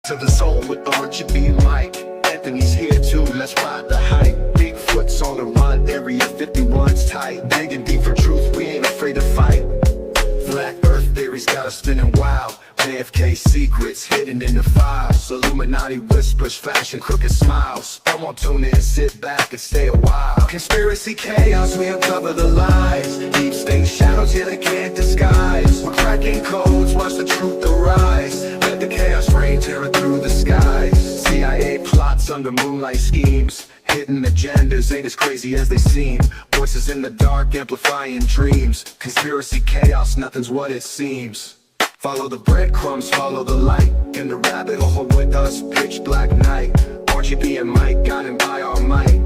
To the zone with RGB Mike. Anthony's here too, let's ride the hype. Bigfoot's on the run, Area 51's tight. Digging deep for truth, we ain't afraid to fight. Flat Earth theories got us spinning wild. JFK secrets hidden in the files. Illuminati whispers, fashion crooked smiles. I won't tune in, sit back and stay a while. Conspiracy chaos, we uncover the lies. Deep state shadows, yeah, they can't disguise. We're cracking codes, watch the truth arise. Let the chaos reign, terror through the skies. CIA plots under moonlight schemes. Hidden agendas ain't as crazy as they seem. Voices in the dark amplifying dreams. Conspiracy chaos, nothing's what it seems. Follow the breadcrumbs, follow the light. In the rabbit hole with us, pitch black night. RGB and Mike, guided by our might.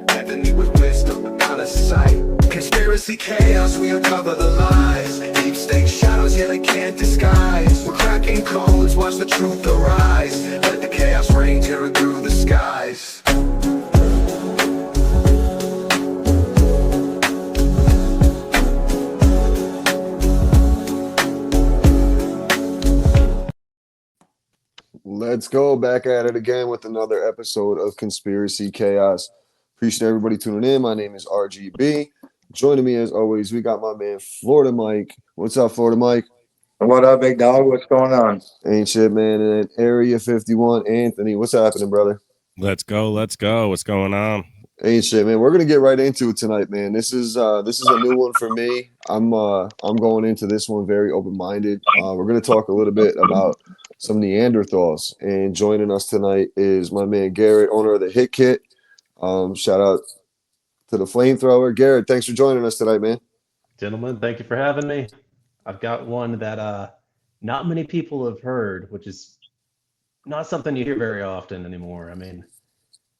Anthony with wisdom, out of sight. Conspiracy chaos, we uncover the lies. Deep state shadows, yeah, they can't disguise. We're cracking codes, watch the truth arise. Let the chaos reign, terror through the skies. Let's go back at it again with another episode of Conspiracy Chaos. Appreciate everybody tuning in. My name is RGB. Joining me as always, we got my man Florida Mike. What's up, Florida Mike? What up, big dog? What's going on? Ain't shit, man. And Area 51, Anthony. What's happening, brother? Let's go. Let's go. What's going on? Ain't shit, man. We're gonna get right into it tonight, man. This is a new one for me. I'm going into this one very open-minded. We're gonna talk a little bit about some Neanderthals, and joining us tonight is my man Garrett, owner of the HitKit. Shout out to the flamethrower. Garrett, thanks for joining us tonight, man. Gentlemen, thank you for having me. I've got one that not many people have heard, which is not something you hear very often anymore. I mean,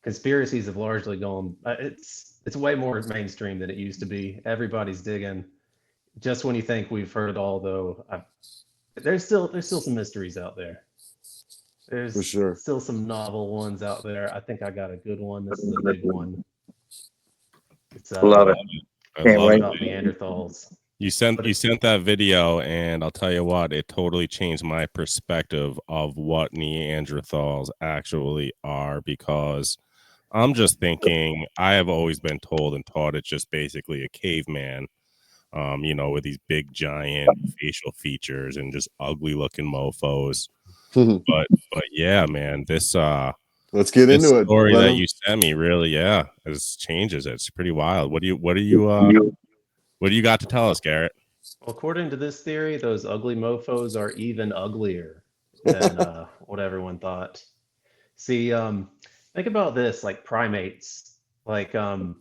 conspiracies have largely gone. It's way more mainstream than it used to be. Everybody's digging. Just when you think we've heard it all, though, there's still some mysteries out there. There's For sure. still some novel ones out there. I think I got a good one. This is a big one. It's Love it. Can't wait. about Neanderthals. You sent that video, and I'll tell you what, it totally changed my perspective of what Neanderthals actually are, because I'm just thinking, I have always been told and taught it's just basically a caveman, with these big giant facial features and just ugly looking mofos. but yeah, man, this Let's get into it. Story that you sent me really, it changes it. It's pretty wild. What do you got to tell us, Garrett? Well, according to this theory, those ugly mofos are even uglier than what everyone thought. See, think about this, like primates. Like, of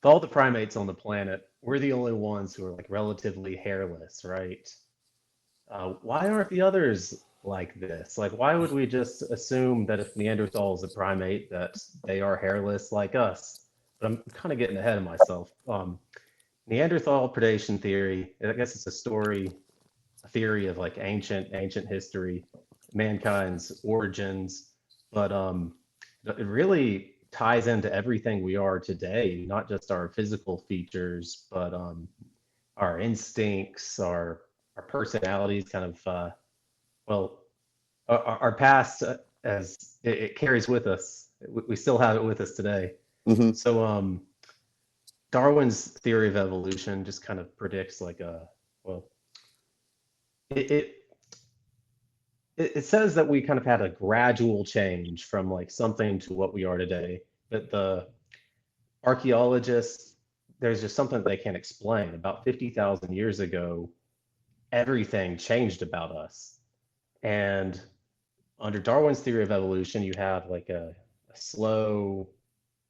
all the primates on the planet, we're the only ones who are like relatively hairless, right? Why aren't the others like this? Like, why would we just assume that if Neanderthal is a primate, that they are hairless like us? But I'm kind of getting ahead of myself. Neanderthal predation theory, I guess it's a theory of like ancient history, mankind's origins, but it really ties into everything we are today, not just our physical features, but our instincts, our personalities, kind of, our past, as it carries with us. We still have it with us today. Mm-hmm. So, Darwin's theory of evolution just kind of predicts it says that we kind of had a gradual change from like something to what we are today. But the archaeologists, there's just something they can't explain. About 50,000 years ago, everything changed about us. And under Darwin's theory of evolution, you have like a slow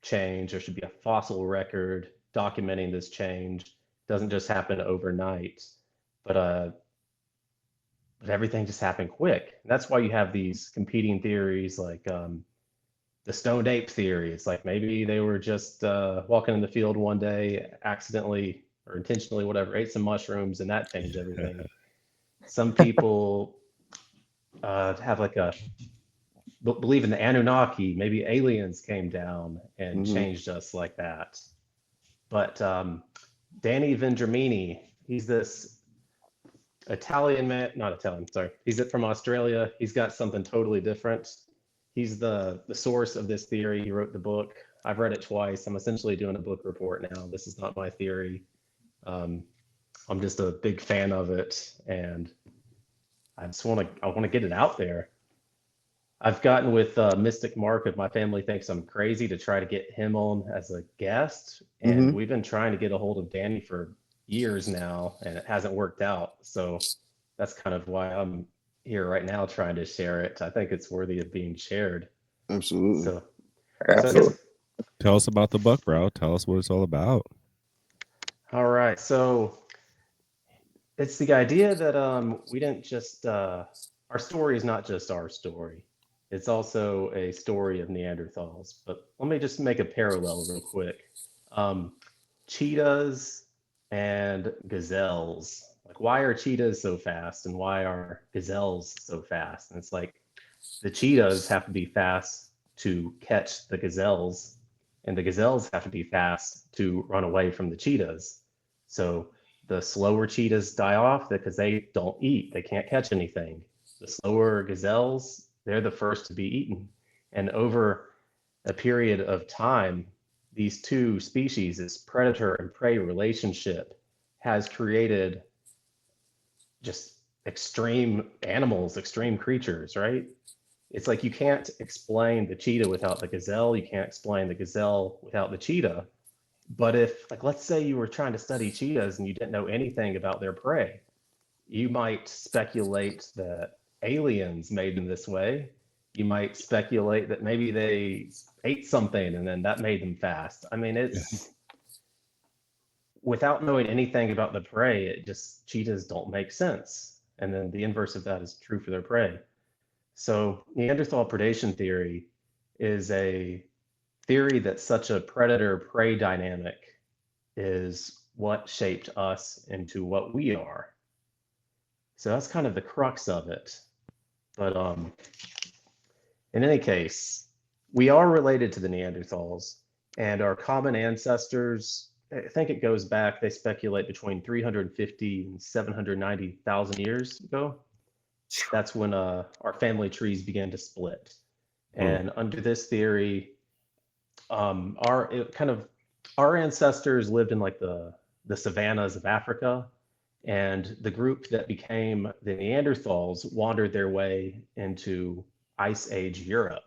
change. There should be a fossil record documenting this change. It doesn't just happen overnight, but everything just happened quick. And that's why you have these competing theories, like the stoned ape theory. It's like maybe they were just walking in the field one day, accidentally or intentionally, whatever, ate some mushrooms, and that changed everything. Some people have like believe in the Anunnaki. Maybe aliens came down and changed us like that. But Danny Vendramini, he's this Italian man, not Italian, sorry. He's from Australia. He's got something totally different. He's the source of this theory. He wrote the book. I've read it twice. I'm essentially doing a book report now. This is not my theory. Um, I'm just a big fan of it, and I want to get it out there. I've gotten with Mystic Mark if my family thinks I'm crazy to try to get him on as a guest. And we've been trying to get a hold of Danny for years now, and it hasn't worked out. So that's kind of why I'm here right now trying to share it. I think it's worthy of being shared. Absolutely. So Absolutely. Tell us about the book, bro. Tell us what it's all about. All right. So it's the idea that we didn't just our story is not just our story. It's also a story of Neanderthals. But let me just make a parallel real quick. Cheetahs and gazelles. Like, why are cheetahs so fast and why are gazelles so fast? And it's like the cheetahs have to be fast to catch the gazelles, and the gazelles have to be fast to run away from the cheetahs. So the slower cheetahs die off because they don't eat, they can't catch anything. The slower gazelles, they're the first to be eaten. And over a period of time, these two species, this predator and prey relationship, has created just extreme animals, extreme creatures, right? It's like you can't explain the cheetah without the gazelle. You can't explain the gazelle without the cheetah. But if, like, let's say you were trying to study cheetahs and you didn't know anything about their prey, you might speculate that aliens made them this way. You might speculate that maybe they ate something and then that made them fast. I mean, it's without knowing anything about the prey, it just cheetahs don't make sense. And then the inverse of that is true for their prey. So Neanderthal predation theory is a theory that such a predator-prey dynamic is what shaped us into what we are. So that's kind of the crux of it. But in any case, we are related to the Neanderthals, and our common ancestors, I think it goes back, they speculate between 350 and 790,000 years ago. That's when our family trees began to split. And under this theory, our ancestors lived in like the savannas of Africa, and the group that became the Neanderthals wandered their way into Ice Age Europe.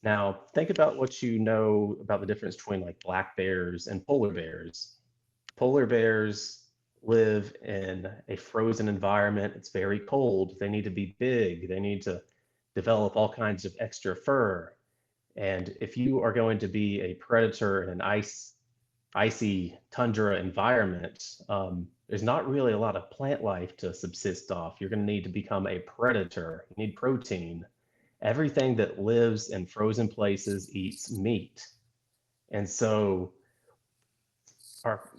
Now, think about what you know about the difference between like black bears and polar bears. Polar bears live in a frozen environment. It's very cold. They need to be big. They need to develop all kinds of extra fur. And if you are going to be a predator in an icy tundra environment, there's not really a lot of plant life to subsist off. You're going to need to become a predator. You need protein. Everything that lives in frozen places eats meat. And so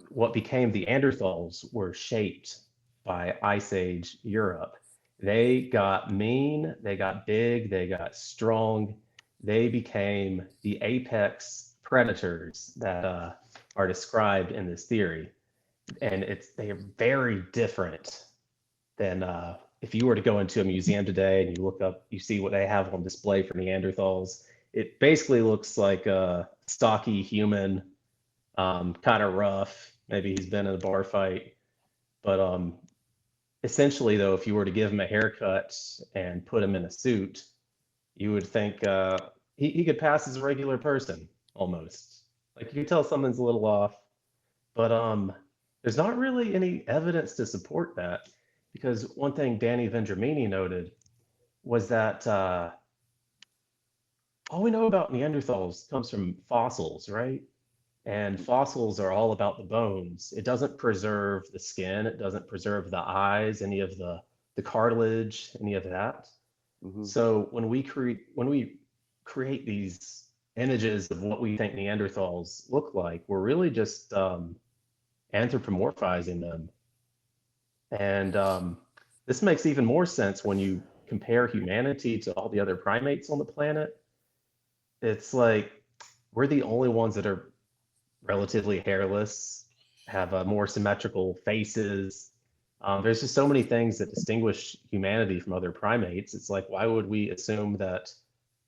what became the Neanderthals were shaped by Ice Age Europe. They got mean, they got big, they got strong. They became the apex predators that are described in this theory. And they are very different than if you were to go into a museum today and you look up, you see what they have on display for Neanderthals. It basically looks like a stocky human, kind of rough. Maybe he's been in a bar fight. But essentially, though, if you were to give him a haircut and put him in a suit, you would think he could pass as a regular person almost. Like you could tell someone's a little off. But there's not really any evidence to support that, because one thing Danny Vendramini noted was that all we know about Neanderthals comes from fossils, right? And fossils are all about the bones. It doesn't preserve the skin. It doesn't preserve the eyes, any of the cartilage, any of that. So when we create these images of what we think Neanderthals look like, we're really just anthropomorphizing them. And this makes even more sense when you compare humanity to all the other primates on the planet. It's like we're the only ones that are relatively hairless, have more symmetrical faces. There's just so many things that distinguish humanity from other primates. It's like, why would we assume that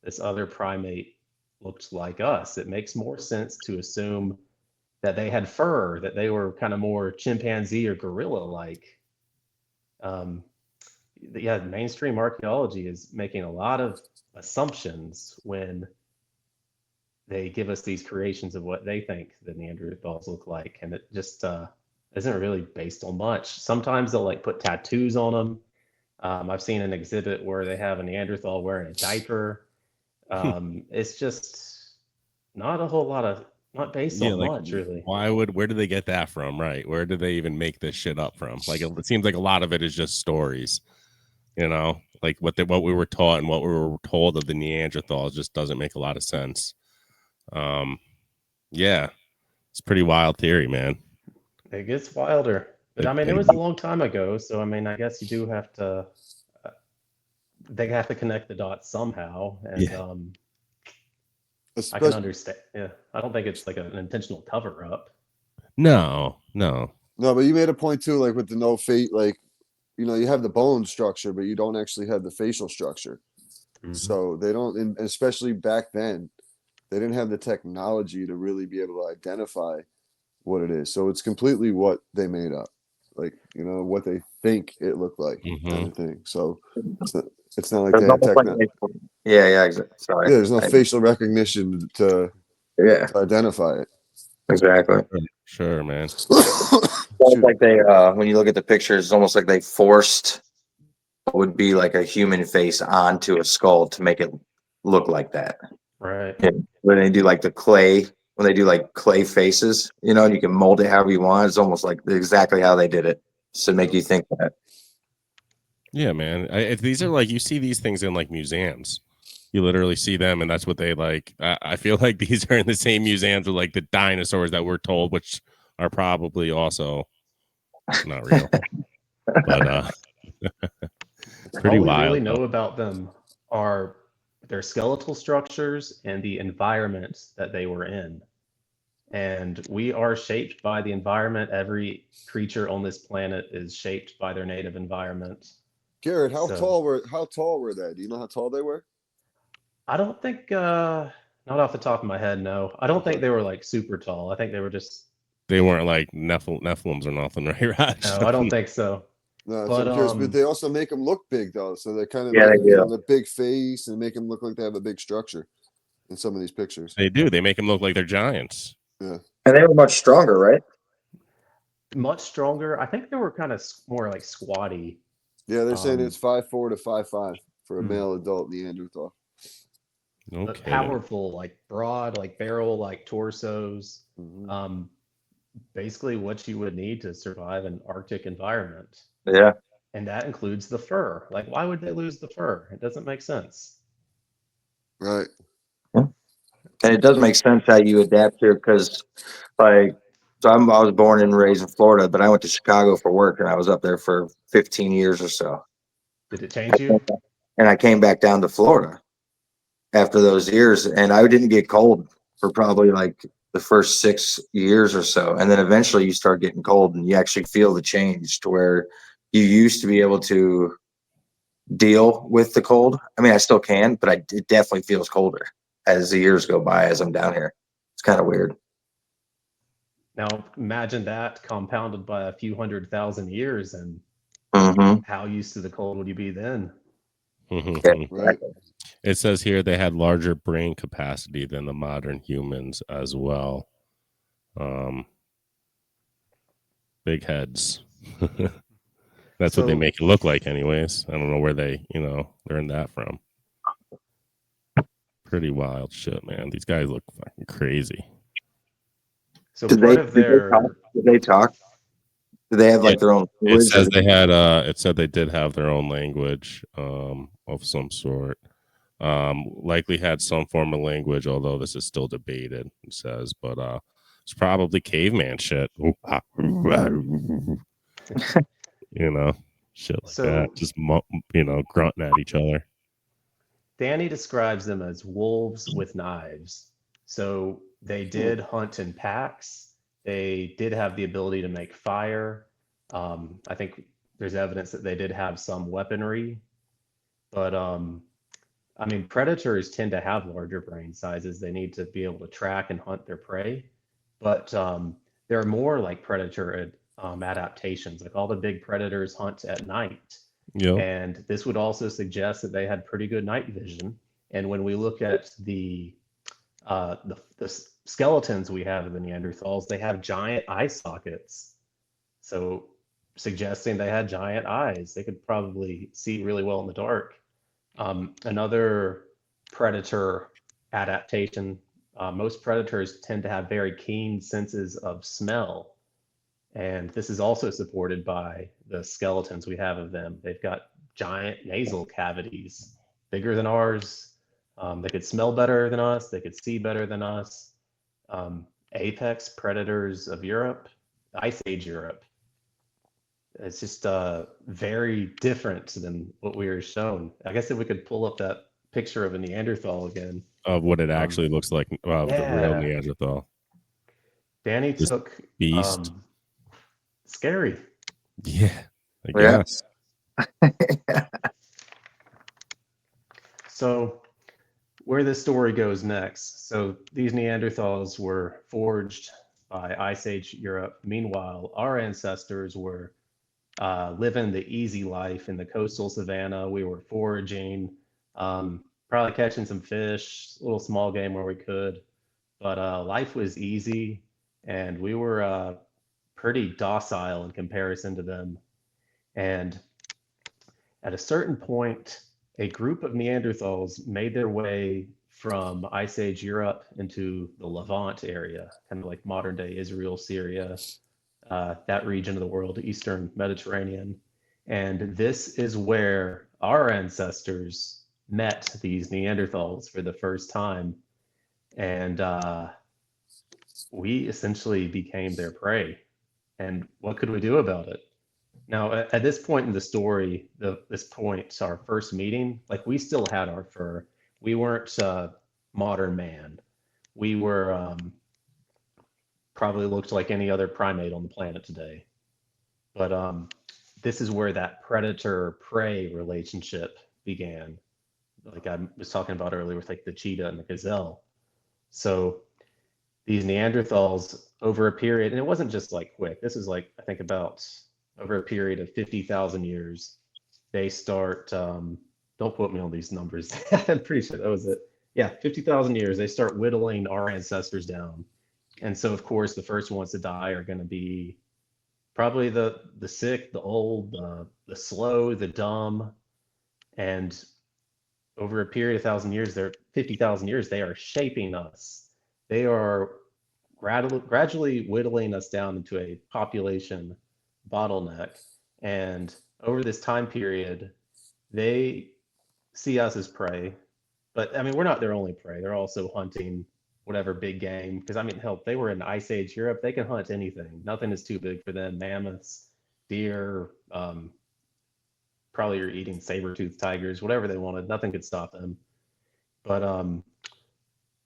this other primate looked like us? It makes more sense to assume that they had fur, that they were kind of more chimpanzee or gorilla-like. Um, yeah, mainstream archaeology is making a lot of assumptions when they give us these creations of what they think the Neanderthals look like, and it just isn't really based on much. Sometimes they'll like put tattoos on them. I've seen an exhibit where they have a Neanderthal wearing a diaper. It's just not a whole lot of, not based Yeah, on like much really. where do they get that from? Right? Where do they even make this shit up from? Like it seems like a lot of it is just stories. Like what we were taught and what we were told of the Neanderthals just doesn't make a lot of sense. Yeah, it's a pretty wild theory, man. It gets wilder, but I mean, it was a long time ago, so I mean, I guess you do have to. They have to connect the dots somehow, and Yeah. I can Especially, understand. Yeah, I don't think it's like an intentional cover up. No. no, but you made a point too, like with the no fate, like you have the bone structure, but you don't actually have the facial structure. Mhm. So they don't, and especially back then, they didn't have the technology to really be able to identify what it is. So it's completely what they made up, like what they think it looked like, kind of thing. So it's not like It's they had almost like techno. yeah, exactly. Sorry. Yeah, there's no facial recognition to Yeah, identify it. exactly. Sure, man. It's almost like they, when you look at the pictures, it's almost like they forced what would be like a human face onto a skull to make it look like that. Right. And when they do like the clay, when they do like clay faces, and you can mold it however you want, it's almost like exactly how they did it to make you think that. Yeah, man. These are like you see these things in like museums. You literally see them, and that's what they like. I feel like these are in the same museums with like the dinosaurs that we're told, which are probably also not real. But pretty All we wild. really know about them are their skeletal structures and the environment that they were in. And we are shaped by the environment. Every creature on this planet is shaped by their native environment. Garrett, how So tall were they? Do you know how tall they were? I don't think, not off the top of my head, no. I don't think Okay. they were like super tall. I think they were just, They weren't like Nephilims or nothing, right, Raj? no, I don't think so. No, so But I'm curious, but they also make them look big though. So they kind of Yeah, make they do. the big face and make them look like they have a big structure in some of these pictures. They do. They make them look like they're giants. Yeah. And they were much stronger, right? much stronger. I think they were kind of more like squatty. Yeah, they're saying Um, it's 5'4" to 5'5" for a Hmm. male adult Neanderthal. No but kidding. powerful, like broad, like barrel, like torsos. Mhm. Basically what you would need to survive an Arctic environment. Yeah. And that includes the fur. Like, why would they lose the fur? It doesn't make sense. Right. And it does make sense how you adapt here because, like, I was born and raised in Florida, but I went to Chicago for work and I was up there for 15 years or so. Did it change you? And I came back down to Florida after those years and I didn't get cold for probably like the first 6 years or so. And then eventually you start getting cold and you actually feel the change to where you used to be able to deal with the cold. I mean, I still can, but it definitely feels colder as the years go by as I'm down here. It's kind of weird. Now imagine that compounded by a few 100,000 years, and Mm-hmm. how used to the cold would you be then? Right. It says here they had larger brain capacity than the modern humans as well. Big heads. That's what they So, make it look like, anyways. I don't know where they, learned that from. Pretty wild shit, man. These guys look fucking crazy. so Did part they, of did they talk? their, Did they talk? Did they have like their own It language? says they had it said they did have their own language of some sort. Likely had some form of language, although this is still debated, it says, but it's probably caveman shit. Shit like that. so Just grunting at each other. Danny describes them as wolves with knives. So they did hunt in packs. They did have the ability to make fire. I think there's evidence that they did have some weaponry, but I mean, predators tend to have larger brain sizes. They need to be able to track and hunt their prey, but there are more like predator adaptations. Like all the big predators hunt at night, Yep. and this would also suggest that they had pretty good night vision. And when we look at the skeletons we have of the Neanderthals, they have giant eye sockets, so suggesting they had giant eyes. They could probably see really well in the dark. Another predator adaptation, most predators tend to have very keen senses of smell. And this is also supported by the skeletons we have of them. They've got giant nasal cavities, bigger than ours. They could smell better than us. They could see better than us. Apex predators of Europe, Ice Age Europe. It's just very different than what we were shown. I guess if we could pull up that picture of a Neanderthal again. Of what it actually looks like of the real Yeah. Neanderthal. Danny This took beast. scary. Yeah, I Yeah. guess. So where this story goes next. So these Neanderthals were forged by Ice Age Europe. Meanwhile, our ancestors were living the easy life in the coastal savannah. We were foraging, probably catching some fish, a little small game where we could, but life was easy, and we were pretty docile in comparison to them. And at a certain point, a group of Neanderthals made their way from Ice Age Europe into the Levant area, kind of like modern day Israel, Syria, that region of the world, Eastern Mediterranean. And this is where our ancestors met these Neanderthals for the first time. And we essentially became their prey. And what could we do about it? Now, at this point in the story, this point, our first meeting, like we still had our fur. We weren't modern man. We were probably looked like any other primate on the planet today. But this is where that predator-prey relationship began. Like I was talking about earlier with like the cheetah and the gazelle. So these Neanderthals over a period, and it wasn't just like quick. This is like, I think about over a period of 50,000 years, they start, don't quote me on these numbers. I'm pretty sure that was it. Yeah, 50,000 years, they start whittling our ancestors down. And so, of course, the first ones to die are going to be probably the sick, the old, the slow, the dumb. And over a period of 1,000 years, they're 50,000 years, they are shaping us. They are gradually whittling us down into a population bottleneck. And over this time period, they see us as prey. But I mean, we're not their only prey. They're also hunting whatever big game. Because I mean, hell, they were in Ice Age Europe. They can hunt anything. Nothing is too big for them. Mammoths, deer, probably you're eating saber-toothed tigers, whatever they wanted. Nothing could stop them. But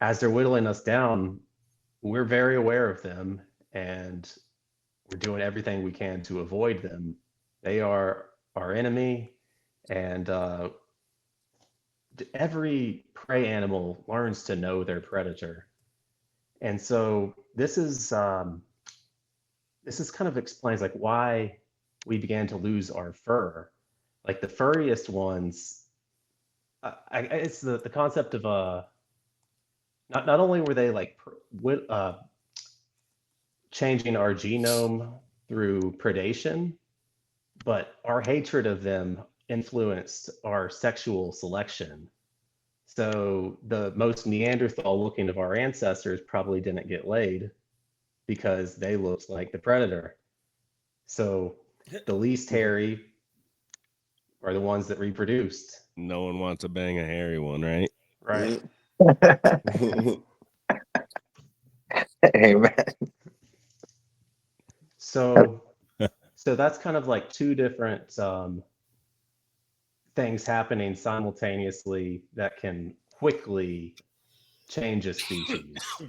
as they're whittling us down, we're very aware of them, and we're doing everything we can to avoid them. They are our enemy, and every prey animal learns to know their predator. And so this is kind of explains like why we began to lose our fur. Like the furriest ones, it's the concept of not only were they like changing our genome through predation, but our hatred of them influenced our sexual selection. So the most Neanderthal looking of our ancestors probably didn't get laid because they looked like the predator. So the least hairy are the ones that reproduced. No one wants to bang a hairy one, right? Right. Amen. So that's kind of like two different things happening simultaneously that can quickly change a species. You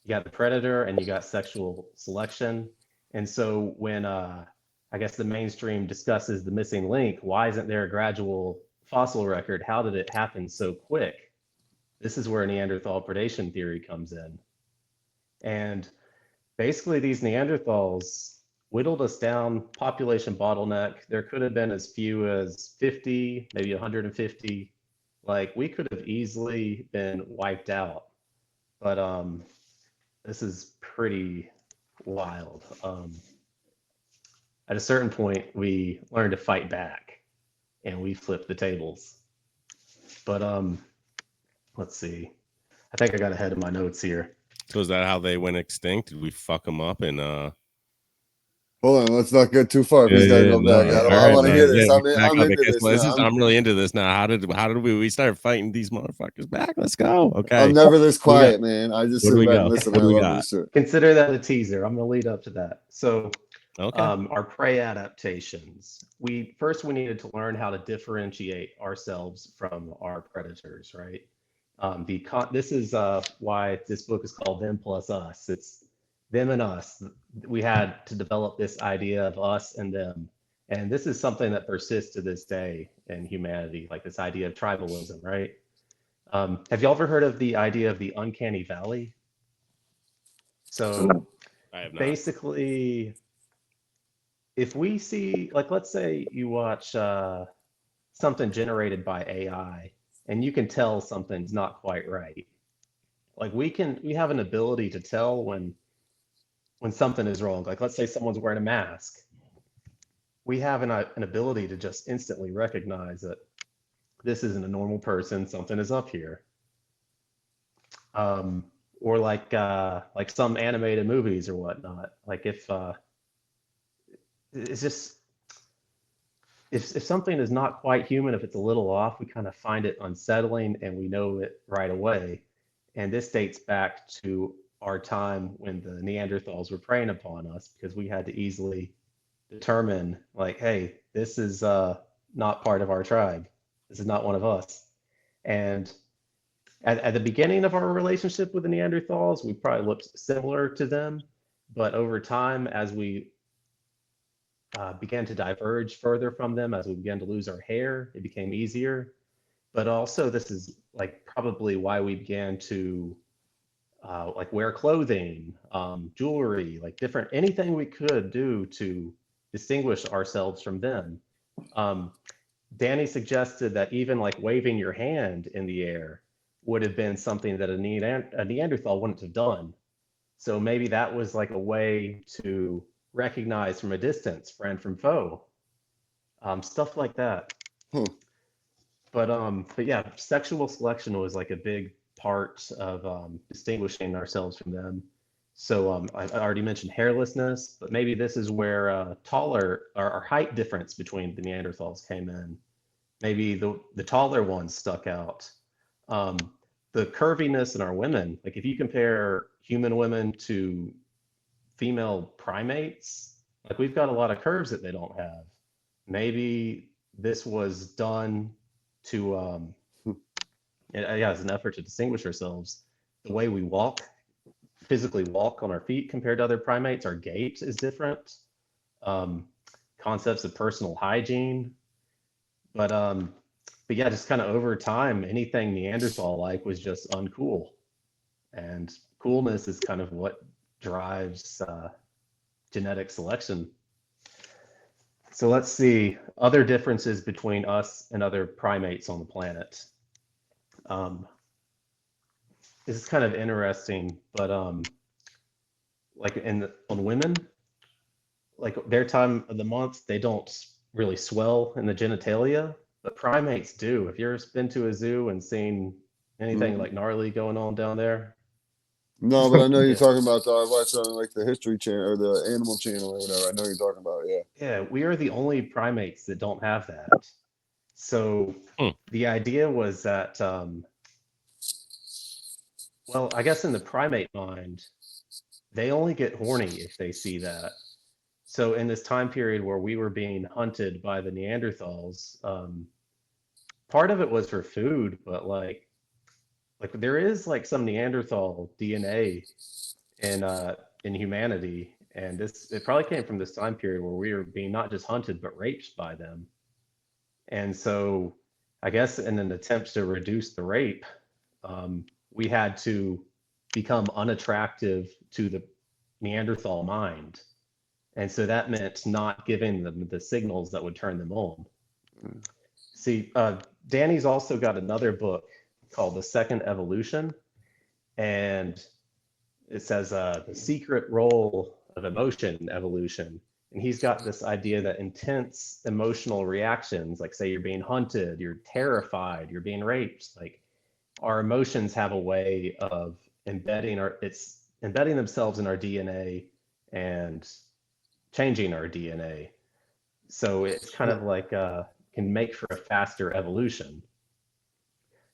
got the predator and you got sexual selection. And so when I guess the mainstream discusses the missing link. Why isn't there a gradual fossil record? How did it happen so quick? This is where Neanderthal predation theory comes in. And basically, these Neanderthals whittled us down, population bottleneck. There could have been as few as 50, maybe 150. Like, we could have easily been wiped out. But this is pretty wild. At a certain point, we learned to fight back and we flipped the tables. But let's see. I think I got ahead of my notes here. So is that how they went extinct? Did we fuck them up and Hold on, let's not get too far. He's got to go no, back. all I right, want to man. hear this. Yeah, I'm into because this this now. I'm really into this now. How did we start fighting these motherfuckers back? Let's go. Okay. I'm never this What do we quiet, man. I just Where do sit we back go? and listen. What I do we love got? this shit. Consider that a teaser. I'm going to lead up to that. So, Okay. our prey adaptations. We needed to learn how to differentiate ourselves from our predators, right? This is why this book is called Them Plus Us. It's them and us. We had to develop this idea of us and them. And this is something that persists to this day in humanity, like this idea of tribalism, right? Have y'all ever heard of the idea of the uncanny valley? So I have not. basically, if we see, like, let's say you watch something generated by AI and you can tell something's not quite right. Like we have an ability to tell when something is wrong. Like let's say someone's wearing a mask. We have an ability to just instantly recognize that this isn't a normal person, something is up here. Or like some animated movies or whatnot. Like if it's just if something is not quite human, if it's a little off, we kind of find it unsettling and we know it right away. And this dates back to our time when the Neanderthals were preying upon us because we had to easily determine, like, hey, this is not part of our tribe. This is not one of us. And at the beginning of our relationship with the Neanderthals, we probably looked similar to them. But over time, as we began to diverge further from them, as we began to lose our hair, it became easier. But also, this is like probably why we began to like wear clothing, jewelry, like different anything we could do to distinguish ourselves from them. Danny suggested that even like waving your hand in the air would have been something that a Neanderthal wouldn't have done. So maybe that was like a way to recognize from a distance friend from foe, stuff like that. But yeah, sexual selection was like a big part of distinguishing ourselves from them. So I already mentioned hairlessness, but maybe this is where taller or height difference between the Neanderthals came in. Maybe the taller ones stuck out. The curviness in our women, like if you compare human women to female primates, like we've got a lot of curves that they don't have. Maybe this was done to as an effort to distinguish ourselves. The way we walk, physically walk on our feet compared to other primates, our gait is different. Concepts of personal hygiene, but yeah, just kind of over time, anything Neanderthal-like was just uncool, and coolness is kind of what drives genetic selection. So let's see other differences between us and other primates on the planet. This is kind of interesting, but like on women, like their time of the month, they don't really swell in the genitalia, but primates do. If you've been to a zoo and seen anything like gnarly going on down there. No, but I know you're Yeah. talking about. I watched on like the History Channel or the Animal Channel or whatever. I know you're talking about. Yeah. Yeah, we are the only primates that don't have that. So the idea was that, well, I guess in the primate mind, they only get horny if they see that. So in this time period where we were being hunted by the Neanderthals, part of it was for food, but like there is like some Neanderthal DNA in humanity, And it probably came from this time period where we were being not just hunted, but raped by them. And so I guess in an attempt to reduce the rape, we had to become unattractive to the Neanderthal mind. And so that meant not giving them the signals that would turn them on. See, Danny's also got another book called The Second Evolution. And it says the secret role of emotion in evolution. And he's got this idea that intense emotional reactions, like say you're being hunted, you're terrified, you're being raped, like our emotions have a way of embedding themselves in our DNA and changing our DNA. So it's kind of like can make for a faster evolution.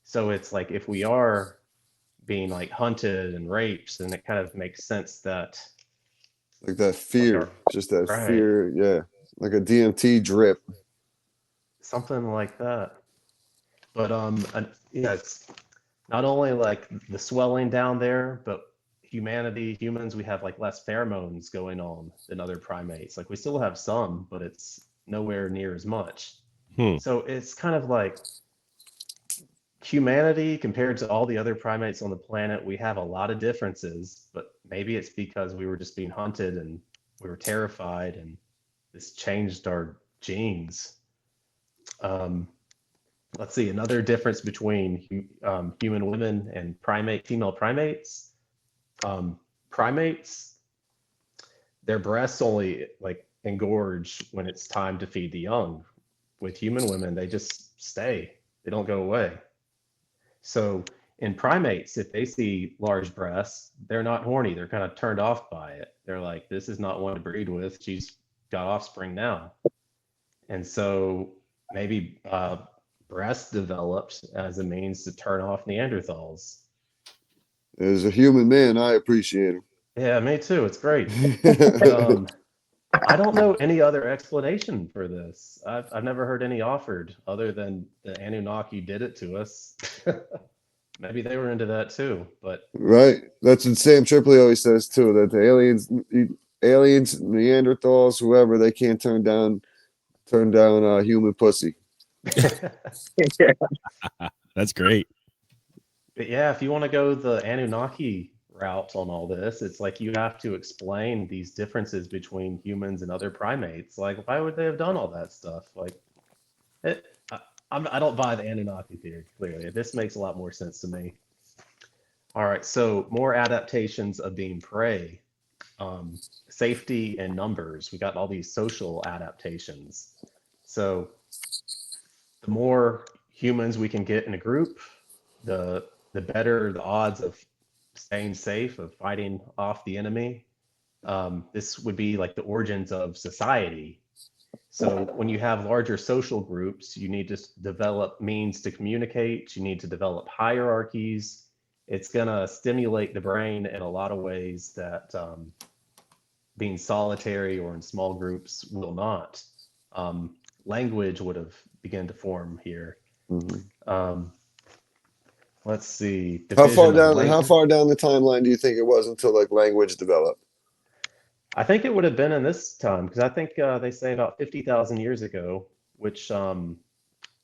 So it's like if we are being like hunted and raped, then it kind of makes sense that Like that fear, just that right, fear. Yeah. Like a DMT drip. something like that. But yeah, it's not only like the swelling down there, but humans, we have like less pheromones going on than other primates. Like we still have some, but it's nowhere near as much. Hmm. So it's kind of like humanity compared to all the other primates on the planet, we have a lot of differences, but maybe it's because we were just being hunted and we were terrified and this changed our genes. Let's see, another difference between human women and female primates. Primates, their breasts only like engorge when it's time to feed the young. With human women, they just stay, they don't go away. So in primates, if they see large breasts, they're not horny. They're kind of turned off by it. They're like, this is not one to breed with. She's got offspring now. And so maybe breasts developed as a means to turn off Neanderthals. As a human man, I appreciate Yeah, me too. It's great. him. I don't know any other explanation for this. I've never heard any offered other than the Anunnaki did it to us. Maybe they were into that too, but Right. That's what Sam Tripoli always says too, that the aliens, Neanderthals, whoever, they can't turn down human pussy. That's great. But yeah, if you want to go the Anunnaki route on all this, it's like you have to explain these differences between humans and other primates. Like, why would they have done all that stuff? Like, I don't buy the Anunnaki theory, clearly. This makes a lot more sense to me. All right, so more adaptations of being prey. Safety and numbers. We got all these social adaptations. So the more humans we can get in a group, the better the odds of staying safe, of fighting off the enemy. This would be like the origins of society. So when you have larger social groups, you need to develop means to communicate. You need to develop hierarchies. It's going to stimulate the brain in a lot of ways that being solitary or in small groups will not. Language would have begun to form here. Mm-hmm. Let's see. How far down the timeline do you think it was until like language developed? I think it would have been in this time because I think they say about 50,000 years ago, which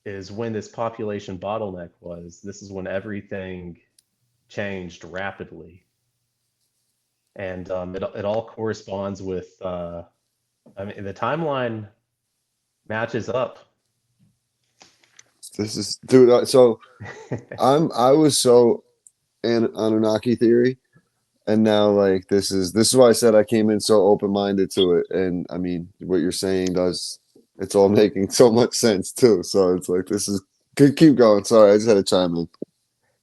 is when this population bottleneck was. This is when everything changed rapidly. And it all corresponds with, I mean, the timeline matches up. This is, dude. So I was so Anunnaki theory, and now like this is why I said I came in so open minded to it. And I mean, what you're saying it's all making so much sense too. So it's like this is good. Keep going. Sorry, I just had to chime in.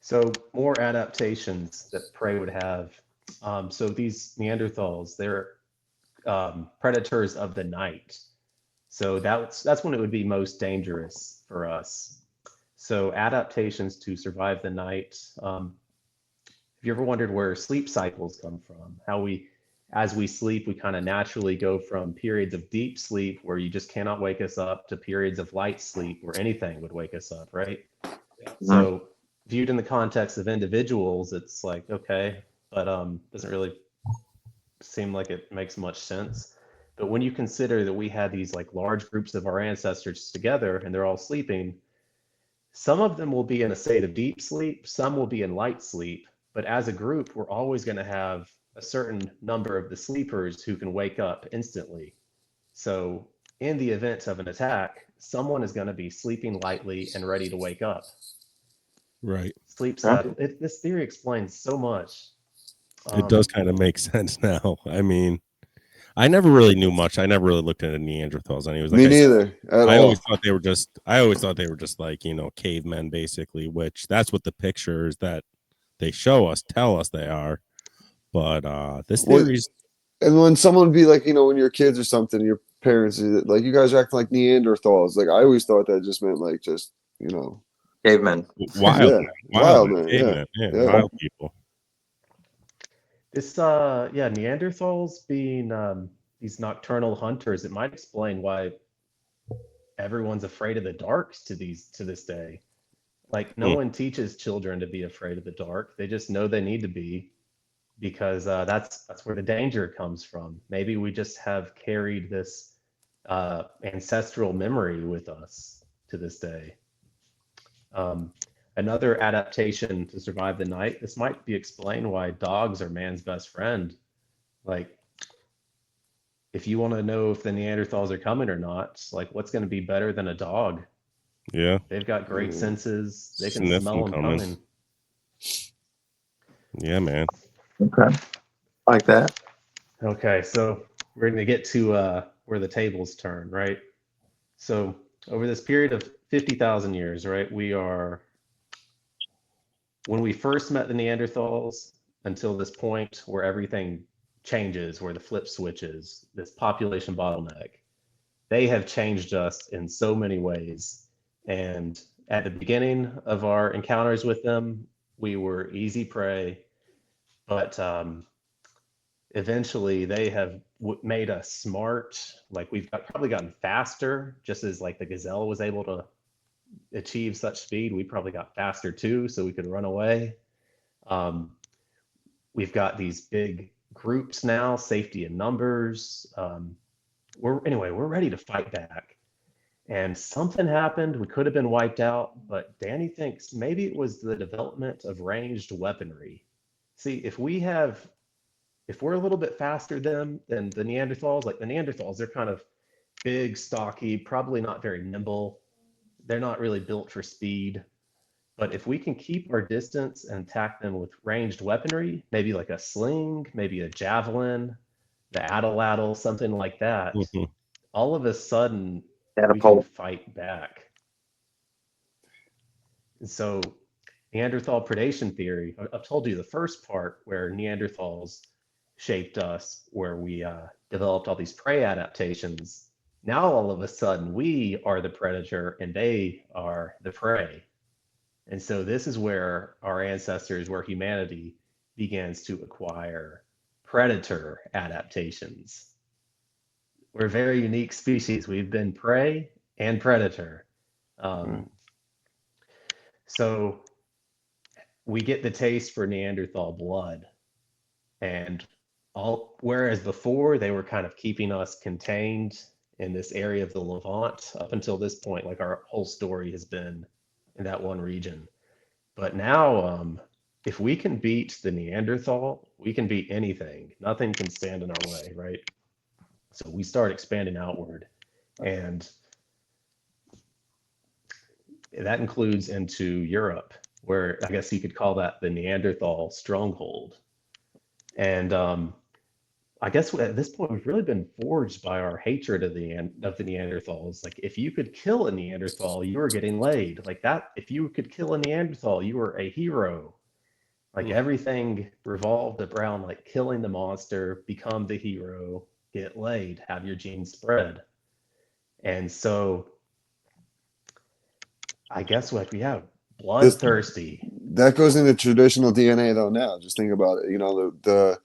So more adaptations that prey would have. So these Neanderthals, they're predators of the night. So that's when it would be most dangerous for us. So adaptations to survive the night. Have you ever wondered where sleep cycles come from? How as we sleep, we kind of naturally go from periods of deep sleep where you just cannot wake us up to periods of light sleep where anything would wake us up, right? So viewed in the context of individuals, it's like, okay, but doesn't really seem like it makes much sense. But when you consider that we had these like large groups of our ancestors together and they're all sleeping, some of them will be in a state of deep sleep, some will be in light sleep, but as a group, we're always going to have a certain number of the sleepers who can wake up instantly. So, in the event of an attack, someone is going to be sleeping lightly and ready to wake up. Right. Sleep Huh? cycle. This theory explains so much. It does Um, kind of make sense now. I mean, I never really knew much. I never really looked into Neanderthals. Anyways, like Me I said, neither at I all. always thought they were just. I always thought they were just like cavemen, basically. Which that's what the pictures that they show us tell us they are. But this What theory's and when someone be like, when you're kids or something, your parents like you guys are acting like Neanderthals. Like I always thought that just meant like just Cavemen. wild, yeah, man, wild man, yeah, cavemen, yeah, yeah. wild people. this yeah, Neanderthals being these nocturnal hunters, it might explain why everyone's afraid of the dark to this day. Like no Hmm. one teaches children to be afraid of the dark. They just know they need to be because that's where the danger comes from. Maybe we just have carried this ancestral memory with us to this day. Um, Another adaptation to survive the night. This might be explained why dogs are man's best friend. Like, if you want to know if the Neanderthals are coming or not, like, what's going to be better than a dog? Yeah, They've got great Mm. senses. They can sniff smell them them coming. coming. Yeah, man. Okay. Like that. Okay, so we're going to get to where the tables turn, right? So over this period of 50,000 years, right, when we first met the Neanderthals until this point where everything changes, where the flip switches, this population bottleneck, they have changed us in so many ways. And at the beginning of our encounters with them, we were easy prey, but eventually they have made us smart. Like probably gotten faster, just as like the gazelle was able to achieve such speed. We probably got faster too, so we could run away. Um, we've got these big groups now, safety in numbers. We're ready to fight back. And something happened. We could have been wiped out, but Danny thinks maybe it was the development of ranged weaponry. See, if we're a little bit faster than the Neanderthals, like the Neanderthals, they're kind of big, stocky, probably not very nimble. They're not really built for speed. But if we can keep our distance and attack them with ranged weaponry, maybe like a sling, maybe a javelin, the atlatl, something like that, Mhm. all of a sudden we can Catapult. fight back. And so Neanderthal predation theory, I've told you the first part where Neanderthals shaped us, where we developed all these prey adaptations. Now all of a sudden we are the predator and they are the prey. And so this is where our ancestors, where humanity begins to acquire predator adaptations. We're a very unique species. We've been prey and predator. Um, so we get the taste for Neanderthal blood. And whereas before they were kind of keeping us contained in this area of the Levant up until this point, like our whole story has been in that one region. But now, if we can beat the Neanderthal, we can beat anything. Nothing can stand in our way, right? So we start expanding outward. And that includes into Europe, where I guess you could call that the Neanderthal stronghold. And I guess at this point we've really been forged by our hatred of the Neanderthals. Like if you could kill a Neanderthal, you were getting laid. Like that, if you could kill a Neanderthal, you were a hero. Like everything revolved around like killing the monster, become the hero, get laid, have your genes spread. And so I guess like we have This bloodthirsty. that goes into traditional DNA though. Now, just think about it. The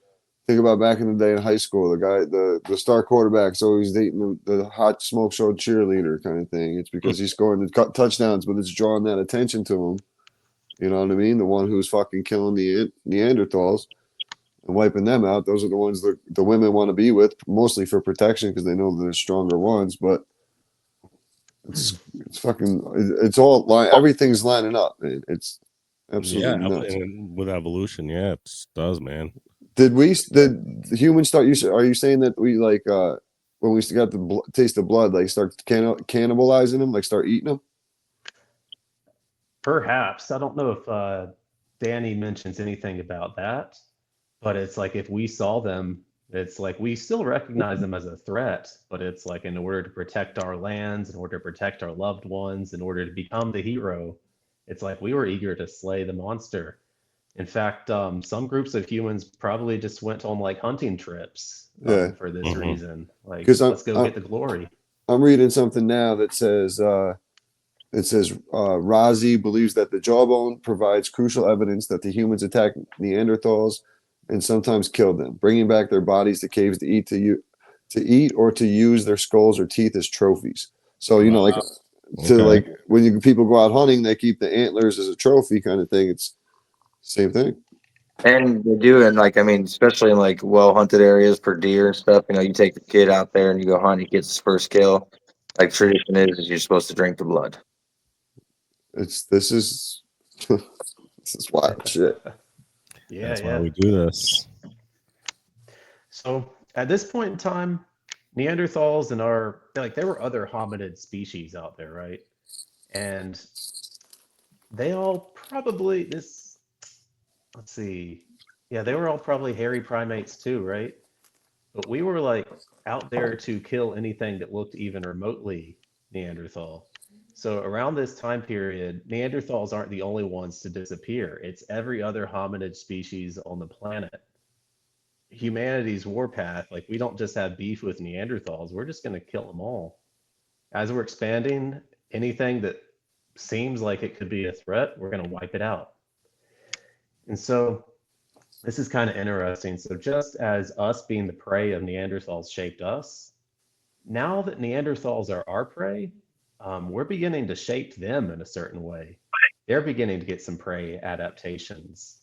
think about back in the day in high school. The star quarterback's always dating the hot smoke show cheerleader kind of thing. It's because he's scoring the touchdowns, but it's drawing that attention to him. You know what I mean? The one who's fucking killing the Neanderthals. and wiping them out. Those are the ones that the women want to be with, mostly for protection because they know they're stronger ones. But it's fucking it's all line. Everything's lining up, man. It's Yeah, absolutely nuts. and with evolution, yeah, it does, man. Did the humans start? Are you saying that we like when we got the taste of blood, like start cannibalizing them, like start eating them? Perhaps. I don't know if Danny mentions anything about that, but it's like if we saw them, it's like we still recognize them as a threat, but it's like in order to protect our lands, in order to protect our loved ones, in order to become the hero, it's like we were eager to slay the monster. In fact, some groups of humans probably just went on like hunting trips Yeah, for this Hmm. reason. Like, because let's go get the glory. I'm reading something now that says Razi believes that the jawbone provides crucial evidence that the humans attacked Neanderthals and sometimes killed them, bringing back their bodies to caves to eat or to use their skulls or teeth as trophies. So like to Okay. like when people go out hunting, they keep the antlers as a trophy kind of thing. It's same thing. And they do, and like I mean, especially in like well hunted areas for deer and stuff. You know, you take the kid out there and you go hunt. He gets his first kill. Like tradition is you're supposed to drink the blood. This is this is wild shit. Yeah, That's why yeah. we do this. So at this point in time, Neanderthals and our like there were other hominid species out there, right? And they all probably this let's see. Yeah, they were all probably hairy primates too, right? But we were like out there to kill anything that looked even remotely Neanderthal. So around this time period, Neanderthals aren't the only ones to disappear. It's every other hominid species on the planet. Humanity's warpath, like we don't just have beef with Neanderthals, we're just going to kill them all. As we're expanding, anything that seems like it could be a threat, we're going to wipe it out. And so this is kind of interesting. So just as us being the prey of Neanderthals shaped us, now that Neanderthals are our prey, we're beginning to shape them in a certain way. They're beginning to get some prey adaptations.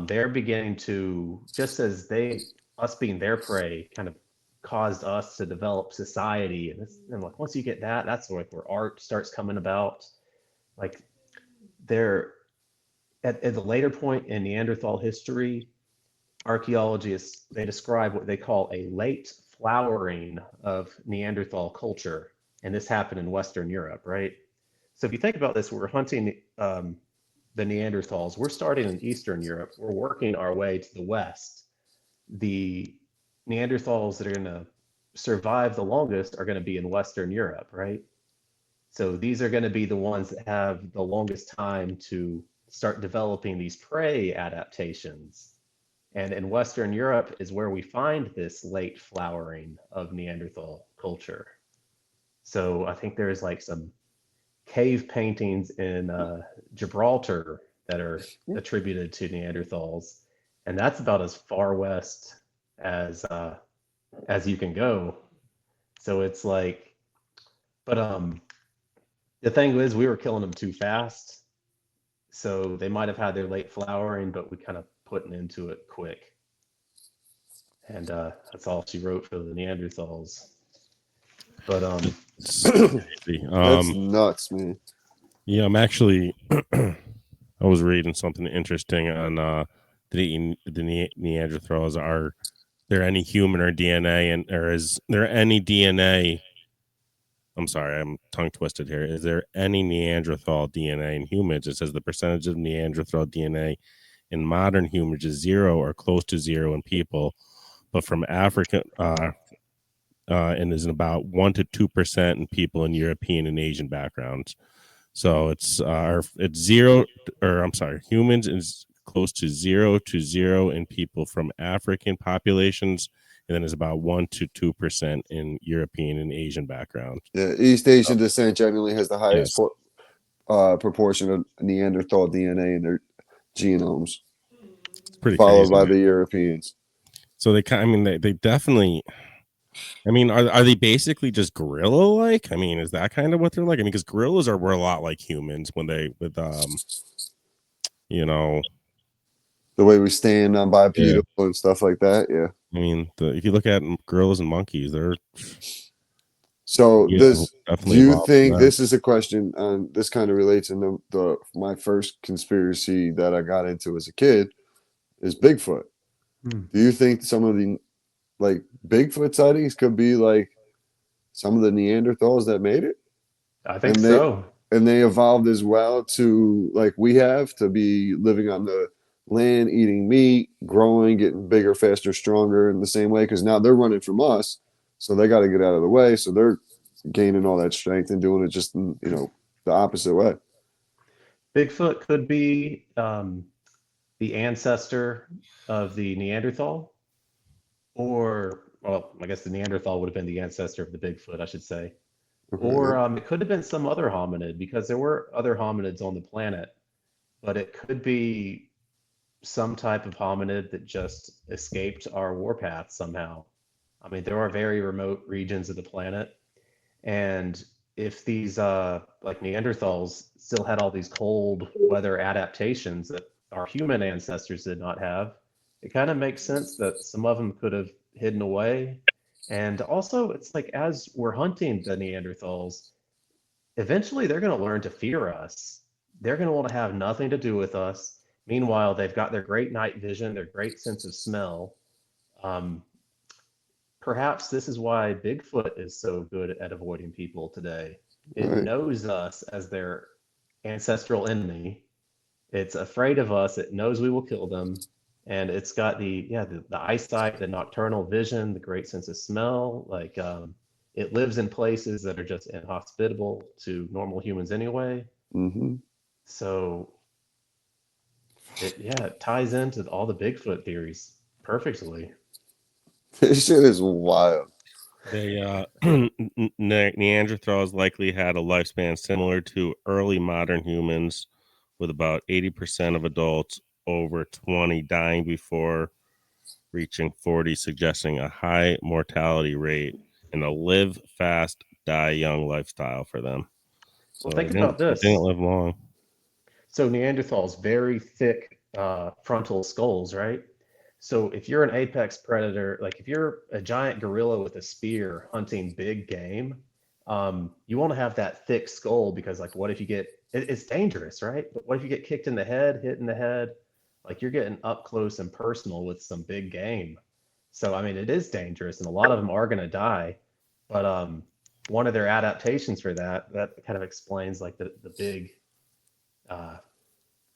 They're beginning to, just as us being their prey, kind of caused us to develop society. And like once you get that, that's like where art starts coming about. Like they're at the later point in Neanderthal history, archaeologists they describe what they call a late flowering of Neanderthal culture, and this happened in Western Europe, right? So if you think about this, we're hunting the Neanderthals. We're starting in Eastern Europe. We're working our way to the West. The Neanderthals that are going to survive the longest are going to be in Western Europe, right? So these are going to be the ones that have the longest time to start developing these prey adaptations. And in Western Europe is where we find this late flowering of Neanderthal culture. So I think there's like some cave paintings in Gibraltar that are attributed to Neanderthals, and that's about as far west as you can go. So it's like, but the thing is, we were killing them too fast, so they might have had their late flowering, but we kind of put into it quick. And that's all she wrote for the Neanderthals. But It's crazy. That's nuts, man. Yeah, I'm actually. I was reading something interesting on the Neanderthals. Are there any human or DNA, and or is there any DNA? I'm sorry, I'm tongue twisted here. Is there any Neanderthal DNA in humans? It says the percentage of Neanderthal DNA in modern humans is 0 or close to 0 in people, but from Africa, and is about 1 to 2% in people in European and Asian backgrounds. So it's 0, or I'm sorry, humans is close to 0 to 0 in people from African populations, and then it's about 1 to 2% in European and Asian background. Yeah, East Asian descent generally has the highest Yes, proportion of Neanderthal DNA in their genomes, it's pretty followed crazy, by man. the Europeans. So I mean, they definitely. I mean, are they basically just gorilla like? I mean, is that kind of what they're like? I mean, because gorillas were a lot like humans when they with you know, The way we stand on Yeah. bipedal and stuff like that. Yeah. I mean, if you look at gorillas and monkeys, they're So yeah, this, do definitely you evolved from think that. this is a question? This kind of relates in the my first conspiracy that I got into as a kid is Bigfoot. Hmm. Do you think some of the like Bigfoot sightings could be like some of the Neanderthals that made it, I think and they so. and they evolved as well to like we have to be living on the land, eating meat, growing, getting bigger, faster, stronger in the same way? Because now they're running from us, so they got to get out of the way. So they're gaining all that strength and doing it just the opposite way. Bigfoot could be the ancestor of the Neanderthal, or, well, I guess the Neanderthal would have been the ancestor of the Bigfoot, I should say. Or Okay. it could have been some other hominid because there were other hominids on the planet, but it could be some type of hominid that just escaped our warpath somehow. I mean, there are very remote regions of the planet, and if these like Neanderthals still had all these cold weather adaptations that our human ancestors did not have, it kind of makes sense that some of them could have hidden away. And also, it's like as we're hunting the Neanderthals, eventually they're going to learn to fear us. They're going to want to have nothing to do with us. Meanwhile, they've got their great night vision, their great sense of smell. Um, Perhaps this is why Bigfoot is so good at avoiding people today. All It right. knows us as their ancestral enemy. It's afraid of us. It knows we will kill them. And it's got the eyesight, the nocturnal vision, the great sense of smell. Like it lives in places that are just inhospitable to normal humans anyway. Mm-hmm. So it ties into all the Bigfoot theories perfectly. This shit is wild. They Neanderthals likely had a lifespan similar to early modern humans, with about 80% of adults over 20 dying before reaching 40, suggesting a high mortality rate and a live fast, die young lifestyle for them. Well, So think about they didn't this. live long. So Neanderthals, very thick frontal skulls, right? So if you're an apex predator, like if you're a giant gorilla with a spear hunting big game, you want to have that thick skull because, like, what if you get it's dangerous, right? But what if you get kicked in the head, hit in the head? Like you're getting up close and personal with some big game. So I mean, it is dangerous, and a lot of them are going to die. But one of their adaptations for that kind of explains like uh,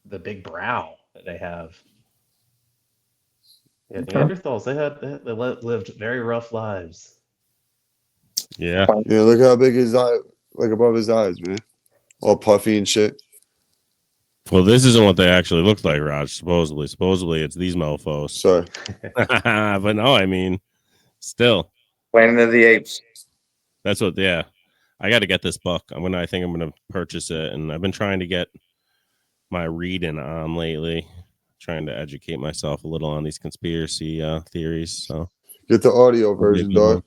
the big brow that they have. Yeah, Okay. Neanderthals, lived very rough lives. Yeah. Yeah, look how big his eye, like above his eyes, man. All puffy and shit. Well, this isn't what they actually look like, Raj. Supposedly, it's these mofo's. Sorry. But no, I mean, still, Planet of the Apes. that's what. Yeah, I got to get this book. I think I'm gonna purchase it, and I've been trying to get my reading on lately, trying to educate myself a little on these conspiracy theories. So Get the audio it'll be a version, good dog.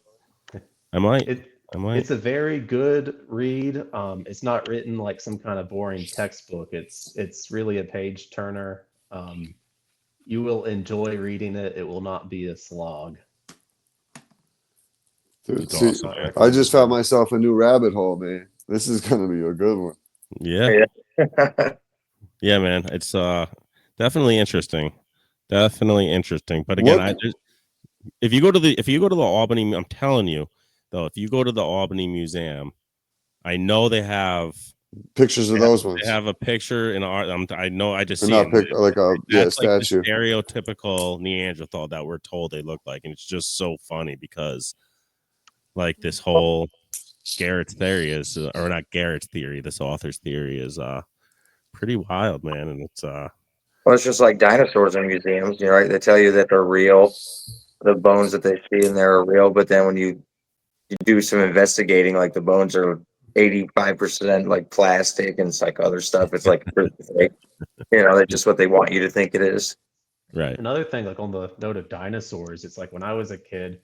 one. I might. It I might. it's a very good read. It's not written like some kind of boring textbook. It's really a page turner. You will enjoy reading it. It will not be a slog. Dude, It's see, awesome, man. I just found myself a new rabbit hole, man. This is gonna be a good one. Yeah. Yeah. Yeah, man. It's definitely interesting. Definitely interesting. But again, What if you go to the Albany, I'm telling you though, if you go to the Albany Museum, I know pictures of those they ones? have a picture in art. I know I just They're see it. not like a That's like the statue. stereotypical Neanderthal that we're told they look like, and it's just so funny because like this whole Garrett's theory is, or not Garrett's theory, this author's theory is pretty wild, man, and it's Well, it's just like dinosaurs in museums, you know, right? They tell you that they're real. The bones that they see in there are real, but then when you do some investigating, like the bones are 85% like plastic and it's like other stuff. It's like really fake. You know, that's just what they want you to think it is. right. Another thing, like on the note of dinosaurs, it's like when I was a kid,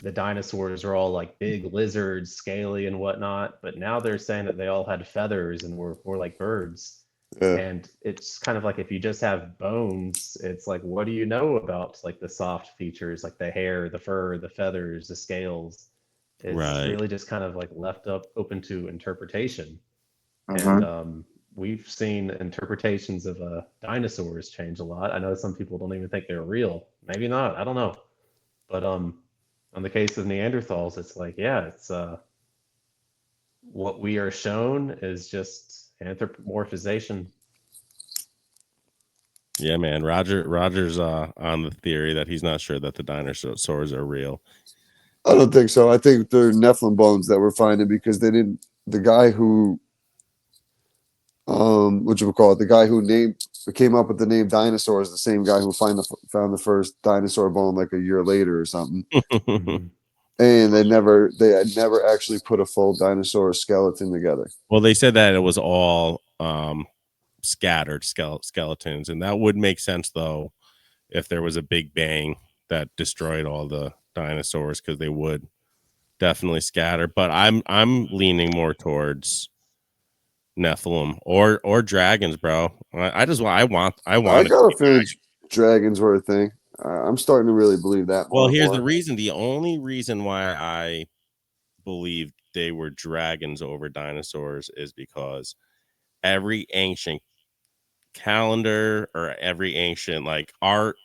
the dinosaurs are all like big lizards, scaly and whatnot. But now they're saying that they all had feathers and were like birds. Yeah. And it's kind of like if you just have bones, it's like, what do you know about like the soft features, like the hair, the fur, the feathers, the scales? It's Right. really just kind of like left up open to interpretation. And Mhm. we've seen interpretations of dinosaurs change a lot. I know some people don't even think they're real. Maybe not. I don't know. But on the case of Neanderthals, it's like, yeah, it's what we are shown is just anthropomorphization. Yeah, man. Roger's on the theory that he's not sure that the dinosaurs are real. I don't think so. I think they're Nephilim bones that we're finding because they didn't. The guy who, what you would call it, the guy who came up with the name dinosaur is the same guy who found the first dinosaur bone like a year later or something. Mhm. And they had never actually put a full dinosaur skeleton together. Well, they said that it was all scattered skeletons, and that would make sense though if there was a big bang that destroyed all the dinosaurs, because they would definitely scatter. But I'm leaning more towards Nephilim or dragons, bro. I want I it to got be a feeling dragons. dragons were a thing. I'm starting to really believe that Well, more and here's the more. reason. The only reason why I believed they were dragons over dinosaurs is because every ancient calendar or every ancient like art,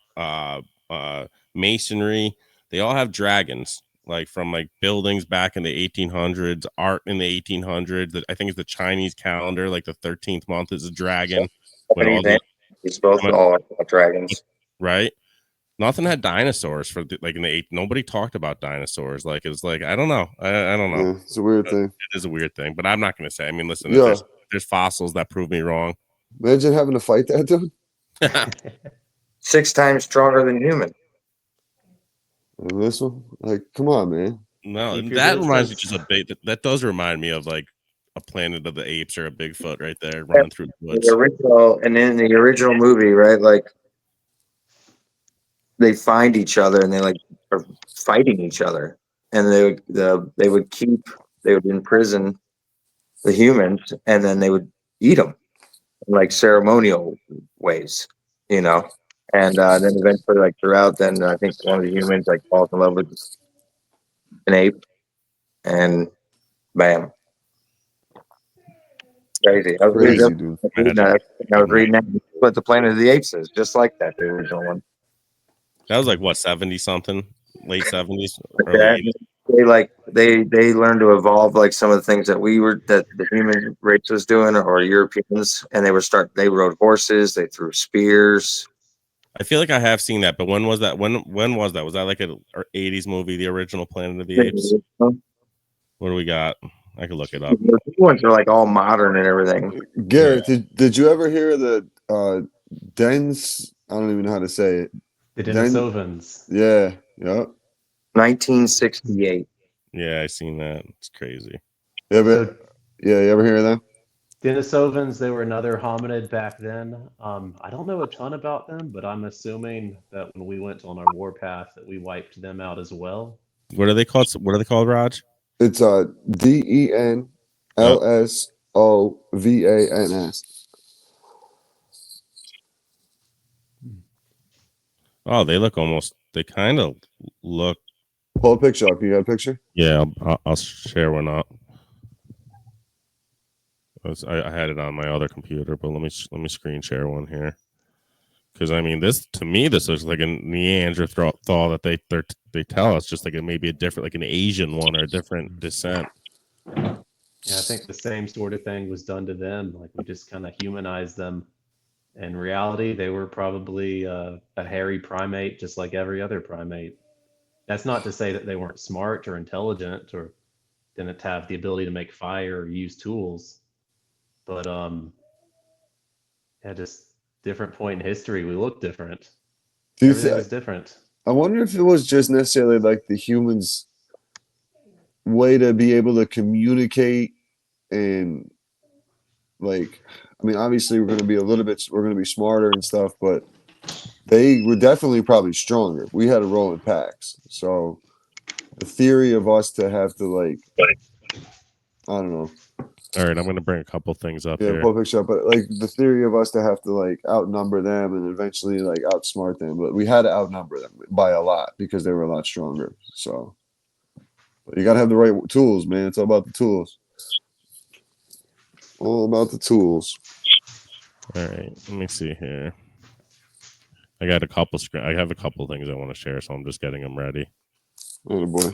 masonry, they all have dragons, like from like buildings back in the 1800s, art in the 1800s. I think it's the Chinese calendar, like the 13th month is a dragon. When all Japanese the and it's both all about dragons. right, nothing had dinosaurs for like in the eight. Nobody talked about dinosaurs. Like it's like I don't know. I don't know. Yeah, it's a weird thing. It is a weird thing, but I'm not going to say. I mean, listen, if Yeah, there's fossils that prove me wrong. imagine having to fight that dude. 6 times stronger than human. And this one, like, come on, man. No, Keep your that reminds me distance. just a bit. That does remind me of like a Planet of the Apes or a Bigfoot right there Yeah, running through the the woods. original, and in the original movie, right? Like they find each other and they like are fighting each other, and they would imprison the humans, and then they would eat them in like ceremonial ways, you know. And then eventually, like throughout, then I think one of the humans like falls in love with an ape, and bam, crazy. Crazy, dude. I had to I was good night. reading that what the Planet of the Apes is, just like that, the original one. That was like what 70 something, late 70s, Like early that. 80s. They learned to evolve like some of the things that the human race was doing, or Europeans, and they rode horses, they threw spears. I feel like I have seen that, but when was that? When was that? Was that like an 80s movie, the original Planet of the Apes? The What do we got? I could look it up. new ones are like all modern and everything. Garrett, did you ever hear the Dens? I don't even know how to say it. The Den, Denisovans. yeah, yep. 1968. Yeah, I seen that. It's crazy. So You ever hear of them? Denisovans, they were another hominid back then. I don't know a ton about them, but I'm assuming that when we went on our warpath, that we wiped them out as well. What are they called? What are they called, Raj? It's Yep. DENLSOVANS. Oh, they look almost. They kind of look. Pull a picture up. You got a picture? Yeah, I'll share one up. I had it on my other computer, but let me screen share one here. Because I mean, this to me, this looks like a Neanderthal that they tell us, just like it may be a different, like an Asian one or a different descent. Yeah, I think the same sort of thing was done to them. Like we just kind of humanized them. In reality, they were probably a hairy primate, just like every other primate. That's not to say that they weren't smart or intelligent or didn't have the ability to make fire or use tools, but at just different point in history, we look different. Do you Everything think? was different. I wonder if it was just necessarily like the humans' way to be able to communicate and like. I mean, obviously, we're going to be smarter and stuff, but they were definitely probably stronger. We had to roll in packs, so the theory of us to have to like, I don't know, All right, I'm gonna bring a couple things up Yeah, here. perfect shot. But like the theory of us to have to like outnumber them and eventually like outsmart them, but we had to outnumber them by a lot because they were a lot stronger. So but you gotta have the right tools, man. It's all about the tools. All about the tools. All right, let me see here. I got a couple screen. I have a couple things I want to share, so I'm just getting them ready. Oh boy.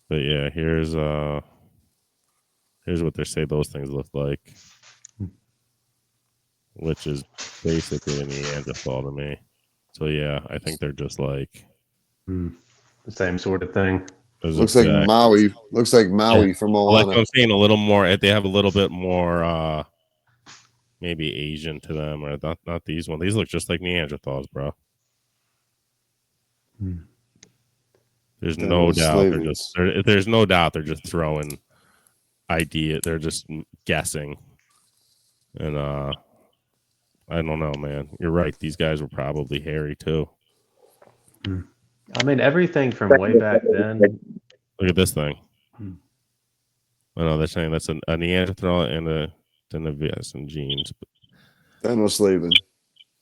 But yeah, here's what they say those things look like, which is basically a Neanderthal to me. So yeah, I think they're just like The same sort of thing. Looks like Maui. Looks like Maui from like Moana. I'm saying, a little more. They have a little bit more, maybe Asian to them, or not these ones. These look just like Neanderthals, bro. There's no doubt there's no doubt they're just throwing idea. They're just guessing, and I don't know, man. You're right. These guys were probably hairy too. I mean, everything from way back then. Look at this thing. I know they're saying that's a Neanderthal and a some genes. I know slaving.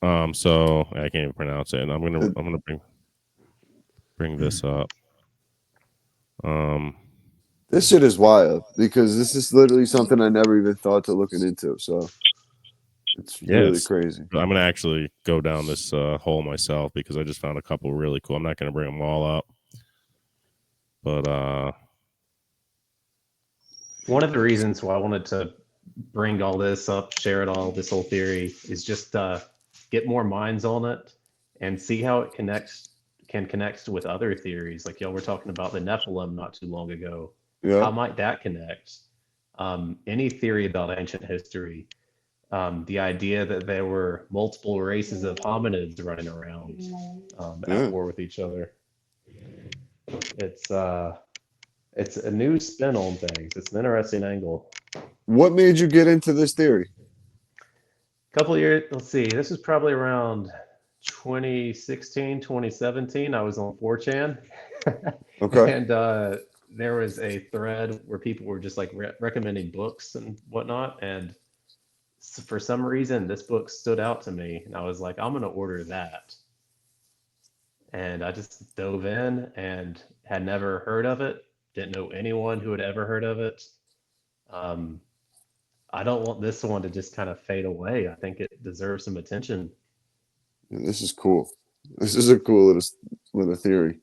So I can't even pronounce it. And I'm gonna bring this up. This shit is wild because this is literally something I never even thought to looking into. So it's really crazy. I'm gonna actually go down this hole myself because I just found a couple really cool. I'm not gonna bring them all up, but one of the reasons why I wanted to bring all this up, share it all, this whole theory, is just get more minds on it and see how it can connect with other theories. Like y'all were talking about the Nephilim not too long ago. Yeah. How might that connect? Any theory about ancient history, the idea that there were multiple races of hominids running around at war with each other. It's a new spin on things. It's an interesting angle. What made you get into this theory? A couple of years, let's see, this was probably around 2016, 2017. I was on 4chan. Okay. And there was a thread where people were just like recommending books and whatnot. And for some reason, this book stood out to me. And I was like, I'm going to order that. And I just dove in and had never heard of it. Didn't know anyone who had ever heard of it. I don't want this one to just kind of fade away. I think it deserves some attention. This is cool. This is a cool little theory.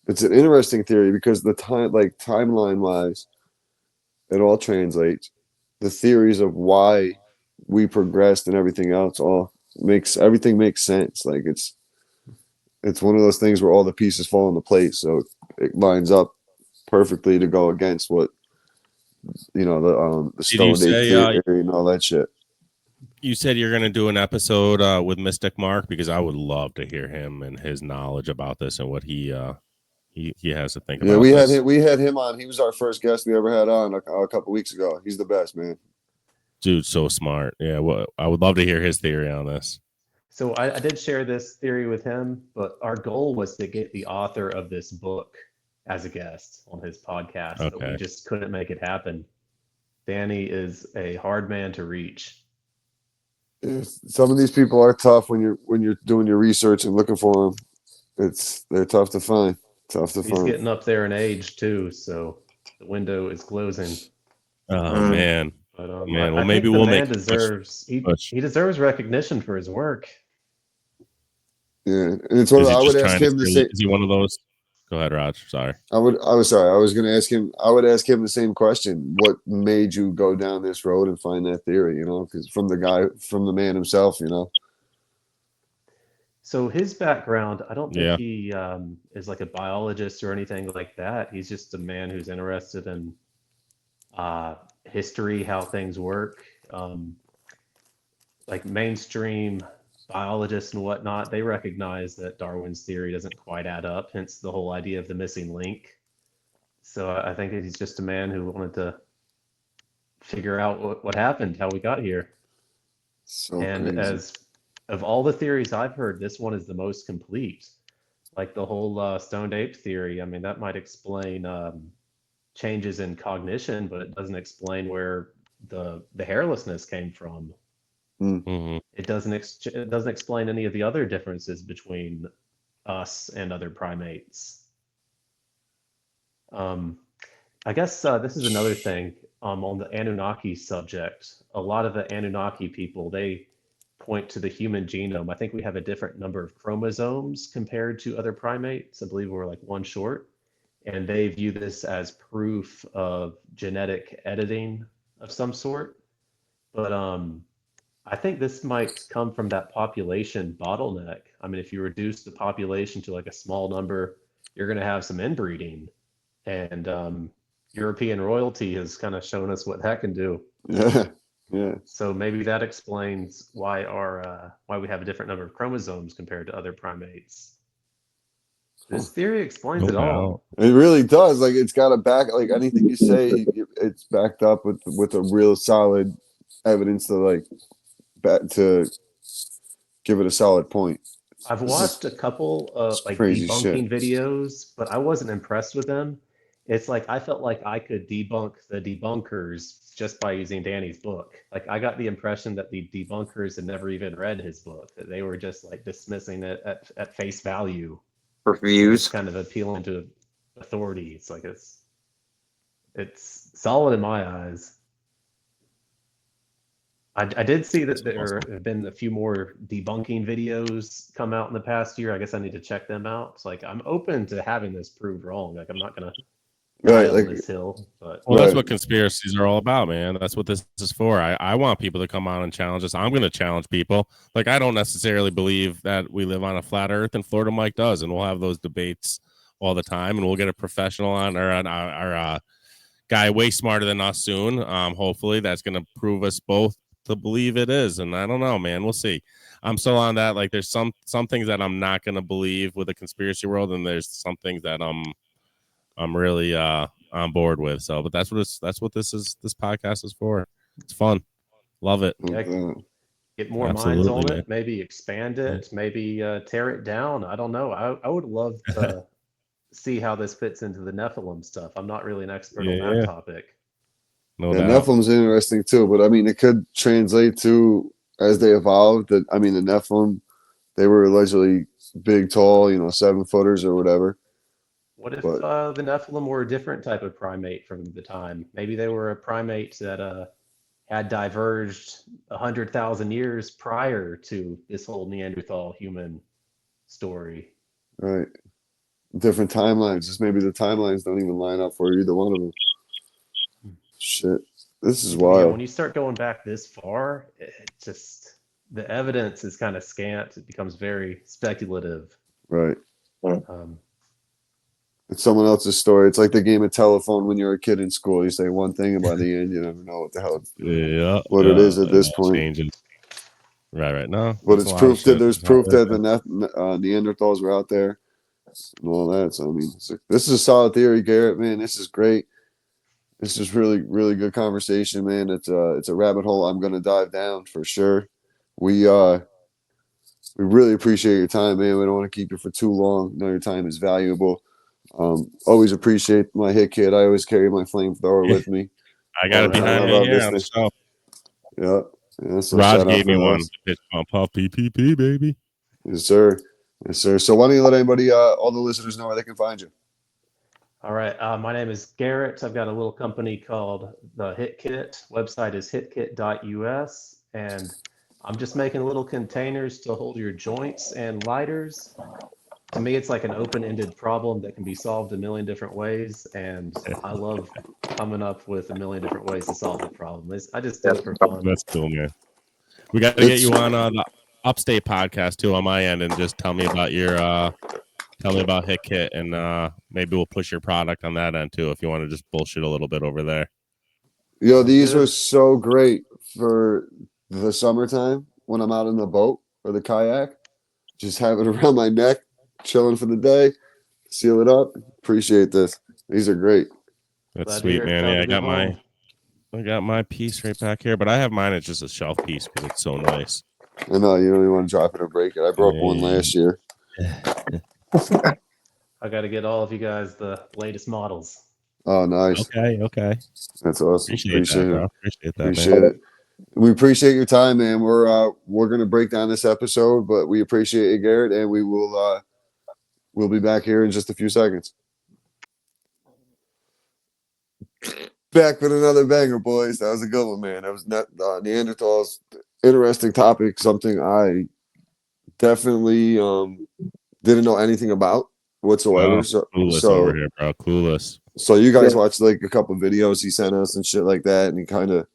It's an interesting theory because the timeline wise, it all translates. The theories of why we progressed and everything else everything makes sense. Like it's one of those things where all the pieces fall into place, so it lines up perfectly to go against what the Stone Age theory and all that shit. You said you're going to do an episode with Mystic Mark because I would love to hear him and his knowledge about this and what he has to think about. Yeah, we had him on. He was our first guest we ever had on a couple weeks ago. He's the best, man. Dude, so smart. Yeah, well, I would love to hear his theory on this. So I did share this theory with him, but our goal was to get the author of this book as a guest on his podcast. Okay. But we just couldn't make it happen. Danny is a hard man to reach. Some of these people are tough when you're doing your research and looking for them. They're tough to find. He's getting up there in age too, so the window is closing. Oh man. But man, well, maybe we'll make he deserves recognition for his work. Yeah, and it's one. I would ask him the same. Is he one of those? Go ahead, Raj. Sorry. I was sorry. I was going to ask him. I would ask him the same question. What made you go down this road and find that theory? Because from the man himself. So his background, I don't think he is like a biologist or anything like that. He's just a man who's interested in history, how things work. Like mainstream biologists and whatnot, they recognize that Darwin's theory doesn't quite add up, hence the whole idea of the missing link. So I think that he's just a man who wanted to figure out what happened, how we got here. And crazy. As of all the theories I've heard, this one is the most complete. Like the whole stoned ape theory, I mean, that might explain changes in cognition, but it doesn't explain where the hairlessness came from. Hmm. It doesn't explain any of the other differences between us and other primates. I guess this is another thing on the Anunnaki subject. A lot of the Anunnaki people, they point to the human genome. I think we have a different number of chromosomes compared to other primates. I believe we're like one short. And they view this as proof of genetic editing of some sort. But I think this might come from that population bottleneck. I mean, if you reduce the population to like a small number, you're going to have some inbreeding. And European royalty has kind of shown us what that can do. Yeah, yeah. So maybe that explains why why we have a different number of chromosomes compared to other primates. This theory explains it all. It really does. Like it's got a back. Like anything you say, it's backed up with a real solid evidence to like back to give it a solid point. I've watched a couple of like crazy debunking shit. videos, but I wasn't impressed with them. It's like I felt like I could debunk the debunkers just by using Danny's book. Like I got the impression that the debunkers had never even read his book, that they were just like dismissing it at face value. For views. Kind of appealing to authority. It's like it's solid in my eyes. I did see that there have been a few more debunking videos come out in the past year. I guess I need to check them out. It's like I'm open to having this proved wrong. Like I'm not gonna die on this hill. But well, that's what conspiracies are all about, man. That's what this is for. I want people to come on and challenge us. I'm going to challenge people. Like I don't necessarily believe that we live on a flat Earth, and Florida Mike does, and we'll have those debates all the time, and we'll get a professional on or our guy way smarter than us soon. Hopefully, that's going to prove us both to believe it is. And I don't know, man. We'll see. I'm still on that. Like there's some things that I'm not going to believe with the conspiracy world, and there's some things that I'm really on board with. So, but that's what this podcast is for. It's fun. Love it. Yeah, get more minds on it, maybe expand it, maybe tear it down. I don't know. I would love to see how this fits into the Nephilim stuff. I'm not really an expert on that topic. No doubt. Nephilim's interesting too, but I mean it could translate to as they evolved that I mean the Nephilim, they were allegedly big, tall, 7-footers or whatever. What if the Nephilim were a different type of primate from the time? Maybe they were a primate that had diverged 100,000 years prior to this whole Neanderthal human story. Right. Different timelines. Just maybe the timelines don't even line up for either one of them. Shit. This is wild. Yeah, when you start going back this far, it just the evidence is kind of scant. It becomes very speculative. Right. It's someone else's story. It's like the game of telephone when you're a kid in school. You say one thing, and by the end, you never know what the hell it is at this point. Changing. Right. No, but it's proof that there's proof that the Neanderthals were out there and all that. So I mean, this is a solid theory, Garrett. Man, this is great. This is really, really good conversation, man. It's a rabbit hole I'm going to dive down for sure. We really appreciate your time, man. We don't want to keep you for too long. I know your time is valuable. Always appreciate my HitKit. I always carry my flamethrower with me. I got it behind me here on the shelf. Yeah. So Rod gave me one. Pitch pump puff PPP, baby. Yes, sir. Yes, sir. So why don't you let anybody, all the listeners know where they can find you? All right. My name is Garrett. I've got a little company called the HitKit. Website is hitkit.us. And I'm just making little containers to hold your joints and lighters. To me, it's like an open-ended problem that can be solved a million different ways. And I love coming up with a million different ways to solve the problem. I just do it for fun. That's cool, man. We got to get you on the Upstate podcast too on my end and just tell me about your tell me about HitKit, and maybe we'll push your product on that end too if you want to just bullshit a little bit over there. These are so great for the summertime when I'm out in the boat or the kayak. Just have it around my neck, chilling for the day, seal it up. Appreciate this. These are great. That's sweet, man. Yeah, I got my piece right back here, but I have mine as just a shelf piece because it's so nice. I know you don't even want to drop it or break it. I broke one last year. I got to get all of you guys the latest models. Oh, nice. Okay. That's awesome. Appreciate that, bro. Appreciate that, man. Appreciate it. We appreciate your time, man. We're gonna break down this episode, but we appreciate you, Garrett, and we'll be back here in just a few seconds. Back with another banger, boys. That was a good one, man. That was not Neanderthals. Interesting topic. Something I definitely didn't know anything about whatsoever. Oh, clueless over here, bro. Clueless. So you guys watched like a couple videos he sent us and shit like that, and he kind of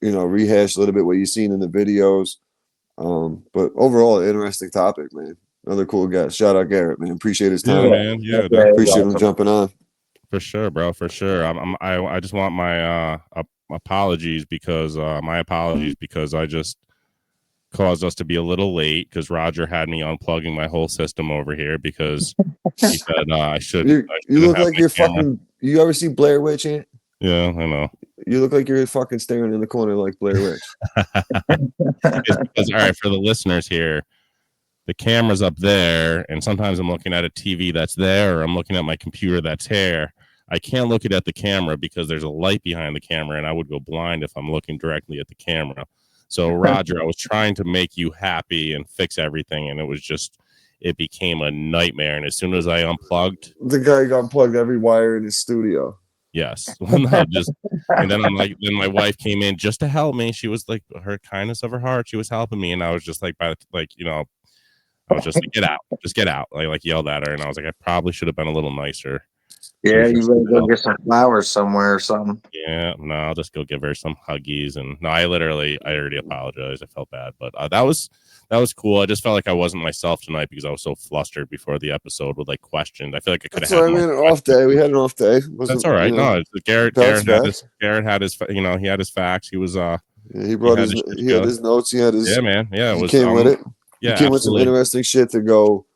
rehashed a little bit what you've seen in the videos. But overall, interesting topic, man. Another cool guy. Shout out Garrett, man. Appreciate his time. Yeah, man. Yeah, Appreciate him jumping on. for sure, bro. For sure. I just want my apologies because I just caused us to be a little late because Roger had me unplugging my whole system over here because he said I should. You look like you're camera. fucking. You ever see Blair Witch, Ant? Yeah, I know. You look like you're fucking staring in the corner like Blair Witch. Because, all right, for the listeners here, the camera's up there, and sometimes I'm looking at a TV that's there, or I'm looking at my computer that's here. I can't look it at the camera because there's a light behind the camera, and I would go blind if I'm looking directly at the camera. So, Roger, I was trying to make you happy and fix everything, and it became a nightmare. And as soon as I unplugged, The guy got unplugged every wire in his studio. yes, and then then my wife came in just to help me. She was like, her kindness of her heart, she was helping me, and I was just like, I was just like, get out, like yelled at her, and I was like, I probably should have been a little nicer. Yeah, you better go get some flowers somewhere or something. Yeah, no, I'll just go give her some huggies. And no, I already apologized. I felt bad, but that was cool. I just felt like I wasn't myself tonight because I was so flustered before the episode with like questions. I feel like I could have had an off day. We had an off day. That's all right. No, Garrett had his he had his facts. He was he brought he had his notes. He had his man. Yeah, he came with it. Yeah, he came with some interesting shit to go.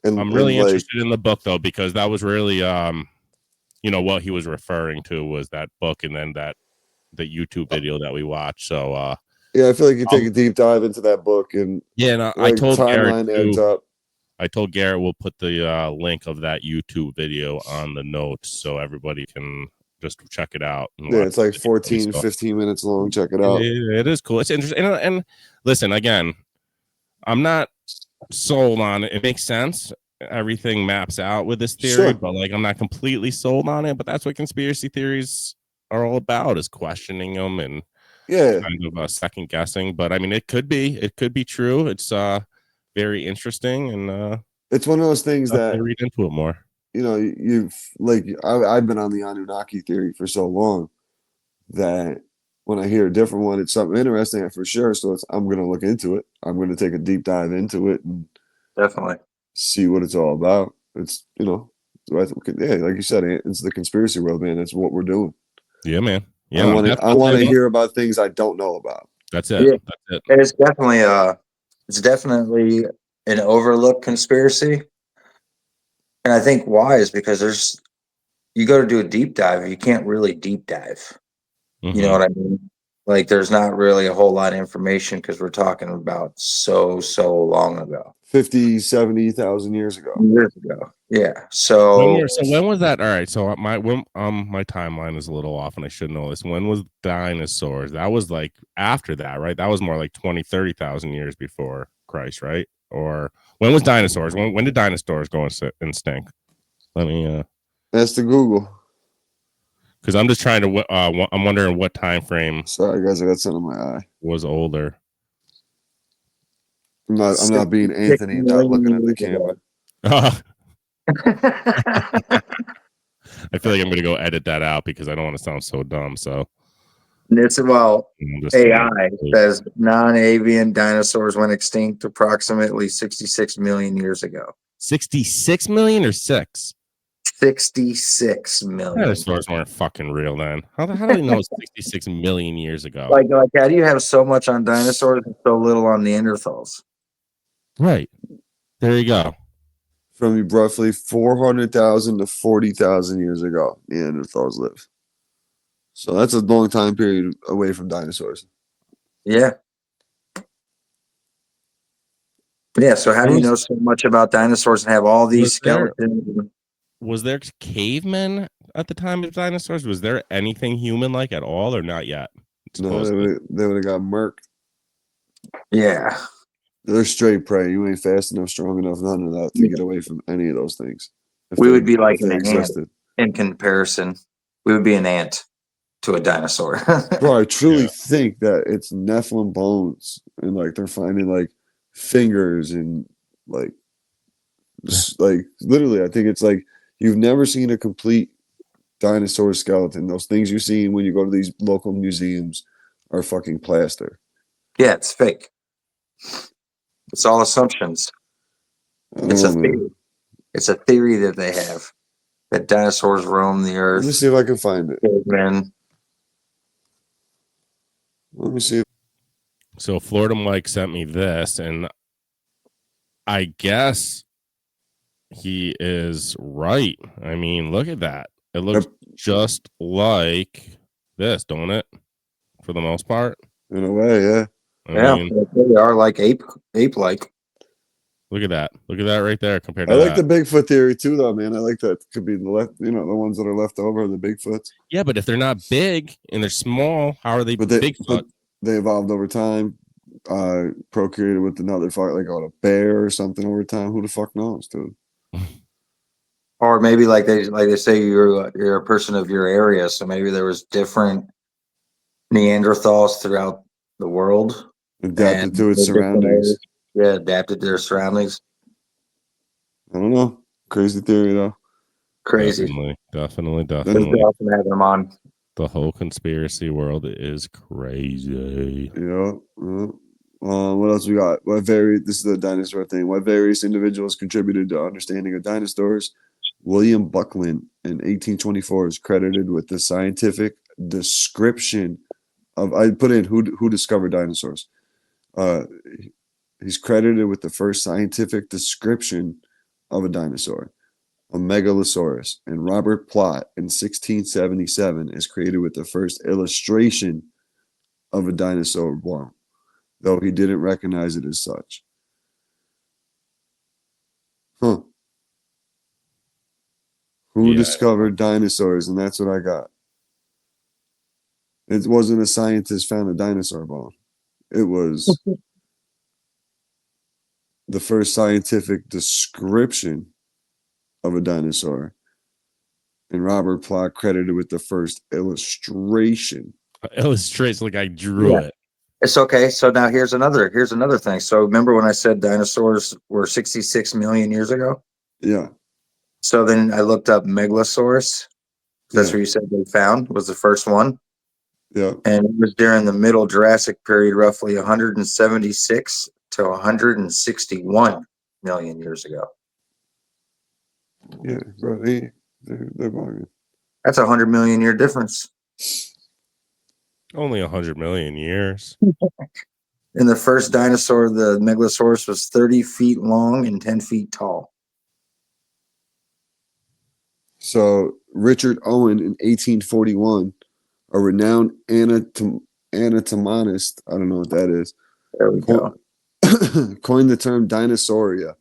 And I'm really interested in the book though because that was really what he was referring to was that book and then the YouTube video that we watched. So yeah, I feel like you take a deep dive into that book and I told Garrett adds up. I told Garrett we'll put the link of that YouTube video on the notes so everybody can just check it out. Yeah, it's like 14, 15 minutes long. Check it out. It is cool. It's interesting. And listen, again, I'm not sold on it. It makes sense. Everything maps out with this theory, but like I'm not completely sold on it. But that's what conspiracy theories are all about: is questioning them and kind of second guessing. But I mean, it could be true. It's very interesting, and it's one of those things that read into it more. You've like I've been on the Anunnaki theory for so long that when I hear a different one, it's something interesting for sure. So I'm going to look into it. I'm going to take a deep dive into it and definitely see what it's all about. It's like you said, it's the conspiracy world, man. That's what we're doing. Yeah, man. Yeah, I want to hear about things I don't know about. That's it. Yeah. That's it. It's definitely an overlooked conspiracy. And I think why is because you go to do a deep dive, you can't really deep dive. Mm-hmm. You know what I mean? Like there's not really a whole lot of information because we're talking about so long ago. 50, 70,000 years ago. Yeah. So when was that? All right. So my timeline is a little off and I should know this. When was dinosaurs? That was like after that, right? That was more like 20, 30,000 years before Christ, right? Or when was dinosaurs? When did dinosaurs go extinct? Let me that's the Google. Because I'm just trying to I'm wondering what time frame. Sorry guys, I got something in my eye. Was older. I'm not being Anthony, not looking at the camera. I feel like I'm gonna go edit that out because I don't want to sound so dumb. So it's AI says non-avian dinosaurs went extinct approximately 66 million years ago. 66 million or 6? 66 million. Dinosaurs weren't fucking real then. How do we know 66 million years ago? Like how do you have so much on dinosaurs and so little on Neanderthals? Right. There you go. From roughly 400,000 to 40,000 years ago, Neanderthals lived. So that's a long time period away from dinosaurs. Yeah. Yeah. So how do you know so much about dinosaurs and have all these skeletons? was there cavemen at the time of dinosaurs? Was there anything human-like at all, or not yet? No, Supposedly. they would have got murked. Yeah. They're straight prey. You ain't fast enough, strong enough, none of that to get away from any of those things. We would be like if they an ant existed. in comparison. We would be an ant to a dinosaur. Bro, I truly Yeah. think that it's Nephilim bones, and like they're finding like fingers and like like literally. I think it's like you've never seen a complete dinosaur skeleton. Those things you see when you go to these local museums are fucking plaster. Yeah, it's fake. It's all assumptions. I don't It's know, a man. theory. It's a theory that they have that dinosaurs roam the Let me earth. see if I can find it. Cavemen. Let me see. So Florida Mike sent me this, and I guess he is right. I mean, look at that. It looks just like this, don't it? For the most part. In a way, yeah. Yeah, mean, they are like ape-like. look at that. Look at that right there compared I to like that. the Bigfoot theory too, though, man. I like that. Could be the left, the ones that are left over, the Bigfoots. Yeah, but if they're not big and they're small, how are they But Bigfoot? they evolved over time, procreated with another fuck, like a bear or something over time. Who the fuck knows, dude? Or maybe like they say you're a person of your area, so maybe there was different Neanderthals throughout the world. Adapted And to its they're different surroundings. areas. Yeah, adapted to their surroundings. I don't know. Crazy theory, though. Crazy. Definitely. It's awesome having them on. The whole conspiracy world is crazy. Yeah. What else we got? This is the dinosaur thing. What various individuals contributed to understanding of dinosaurs? William Buckland in 1824 is credited with the scientific description of. I put in who discovered dinosaurs. He's credited with the first scientific description of a dinosaur, a megalosaurus, and Robert Plot in 1677 is created with the first illustration of a dinosaur bone, though he didn't recognize it as such. Huh. Who discovered dinosaurs? And that's what I got. It wasn't a scientist found a dinosaur bone. It was the first scientific description of a dinosaur. And Robert Plot credited with the first illustration. Illustrates like I drew it. It's okay. So now here's another thing. So remember when I said dinosaurs were 66 million years ago? Yeah. So then I looked up Megalosaurus. That's what you said they found was the first one. Yeah. And it was during the middle Jurassic period, roughly 176 to 161 million years ago. Yeah, bro. They're bugging. That's a 100 million year difference. Only 100 million years. In the first dinosaur, the Megalosaurus was 30 feet long and 10 feet tall. So Richard Owen in 1841, a renowned anatomist, I don't know what that is, There we go. coined the term dinosauria,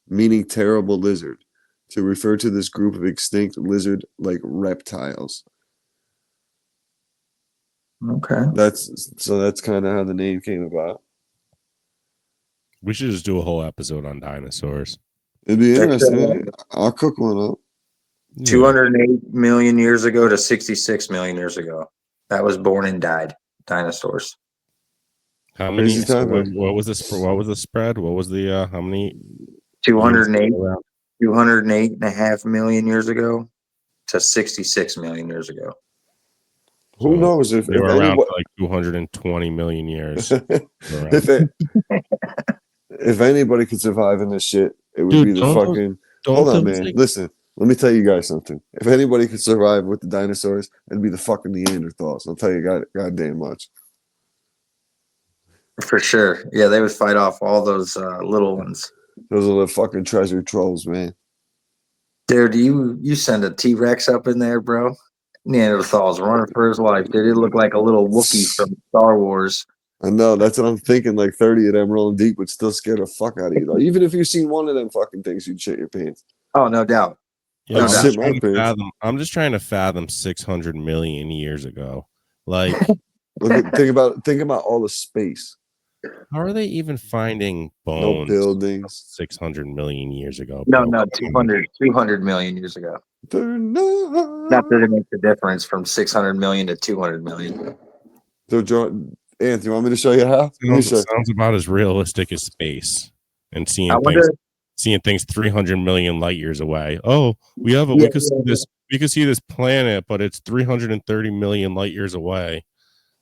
meaning terrible lizard, to refer to this group of extinct lizard-like reptiles. Okay. That's kind of how the name came about. We should just do a whole episode on dinosaurs. It'd be interesting. I'll cook one up. 208 million years ago to 66 million years ago. That was born and died. Dinosaurs. How many? Crazy time, man. What was the spread? What was the how many? 208 and a half million years ago to 66 million years ago. Who knows if they were around anybody, for like 220 million years. if anybody could survive in this shit, it would be the fucking. Hold on, man. Listen, let me tell you guys something. If anybody could survive with the dinosaurs, it'd be the fucking Neanderthals. I'll tell you goddamn much. For sure. Yeah, they would fight off all those little ones. Those are the fucking treasure trolls, man. Dude, you send a T-Rex up in there, bro. Neanderthals running for his life. Dude, it looked like a little Wookiee from Star Wars. I know, that's what I'm thinking. Like 30 of them rolling deep would still scare the fuck out of you, though. Even if you've seen one of them fucking things, you'd shit your pants. Oh, no doubt. Yeah, I'd No doubt. shit my pants. I'm just trying to fathom 600 million years ago. Like, Think about all the space. how are they even finding No bones buildings. 600 million years ago, No, bro? no, Come on. 200 million years ago. They're not. Not that it makes a difference from 600 million to 200 million. So, Anthony, you want me to show you how? Let me show. Sounds about as realistic as space and I wonder. seeing things 300 million light years away. Oh, we have Yeah, we could see this. We could see this planet, but it's 330 million light years away.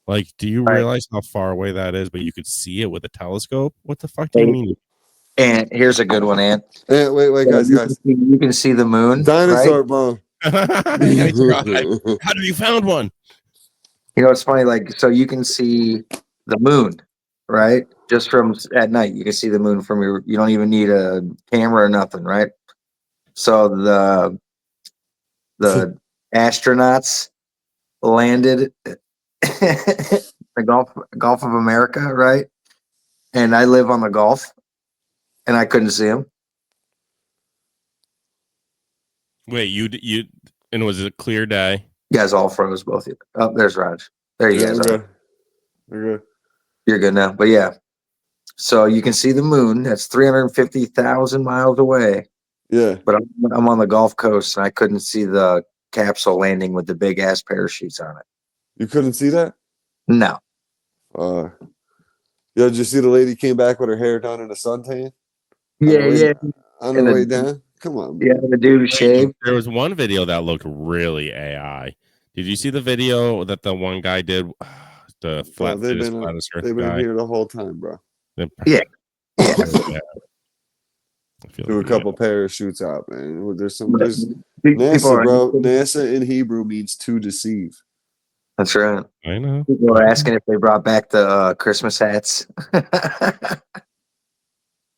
Like, do you Right. realize how far away that is? But you could see it with a telescope. What the fuck do you mean? And here's a good one, Ant. Wait, guys. You can see the moon, Dinosaur right? bone. Nice try. How did you found one? You know, it's funny. Like, so you can see the moon, right? Just from at night, you can see the moon from your. You don't even need a camera or nothing, right? So the astronauts landed the Gulf of America, right? And I live on the Gulf, and I couldn't see them. Wait, you and was it a clear day? You guys all froze, both of you. Oh, there's Raj. There you guys are. We're good. You're good now. But yeah, so you can see the moon. That's 350,000 miles away. Yeah. But I'm on the Gulf Coast, and I couldn't see the capsule landing with the big ass parachutes on it. You couldn't see that? No. Yeah, did you see the lady came back with her hair done in a suntan? Yeah. On the way down? Come on, man. Yeah, the dude shaved. There was one video that looked really AI. Did you see the video that the one guy did? The Bro, they've flattest Earth been guy. here the whole time, bro. Yeah. I feel Do a like, couple parachutes out, man. There's People NASA, are- bro. NASA in Hebrew means to deceive. That's right. I know. People are asking if they brought back the Christmas hats. Yeah.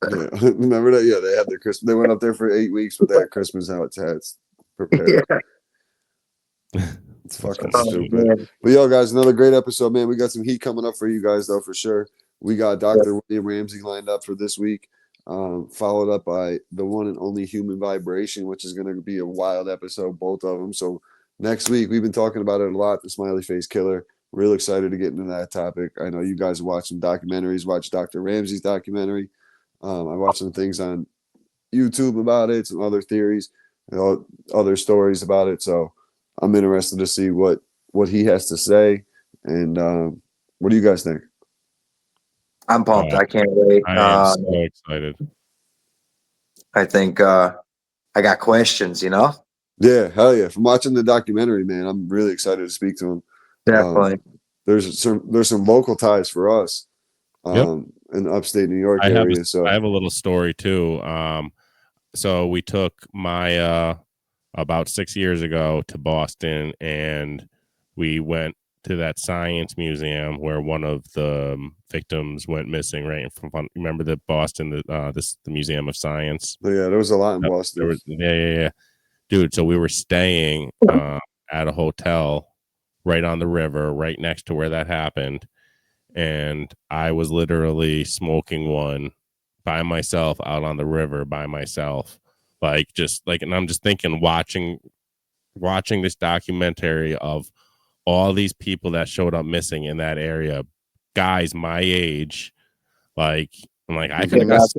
Remember that? Yeah, they had their Christmas. They went up there for 8 weeks with that Christmas hats prepared. Yeah. It's fucking Oh, stupid. man. But yo, guys, another great episode, man. We got some heat coming up for you guys, though, for sure. We got Dr. William Ramsey lined up for this week, followed up by the one and only Human Vibration, which is going to be a wild episode, both of them. So next week, we've been talking about it a lot, the Smiley Face Killer. Real excited to get into that topic. I know you guys watch some documentaries, watch Dr. Ramsey's documentary. I watched some things on YouTube about it, some other theories, other stories about it. So I'm interested to see what he has to say. And what do you guys think? I'm pumped. I can't wait. I am so excited. I think I got questions, you know? Yeah, hell yeah. From watching the documentary, man, I'm really excited to speak to him. Definitely. There's some local ties for us in the upstate New York area. I have a little story too. So we took my about 6 years ago to Boston, and we went to that science museum where one of the victims went missing. Right from remember the Boston, the Museum of Science. Yeah, there was a lot in Boston. Yeah, dude. So we were staying at a hotel right on the river, right next to where that happened, and I was literally smoking one by myself out on the river by myself. And I'm just thinking, watching this documentary of all these people that showed up missing in that area, guys my age, I could have got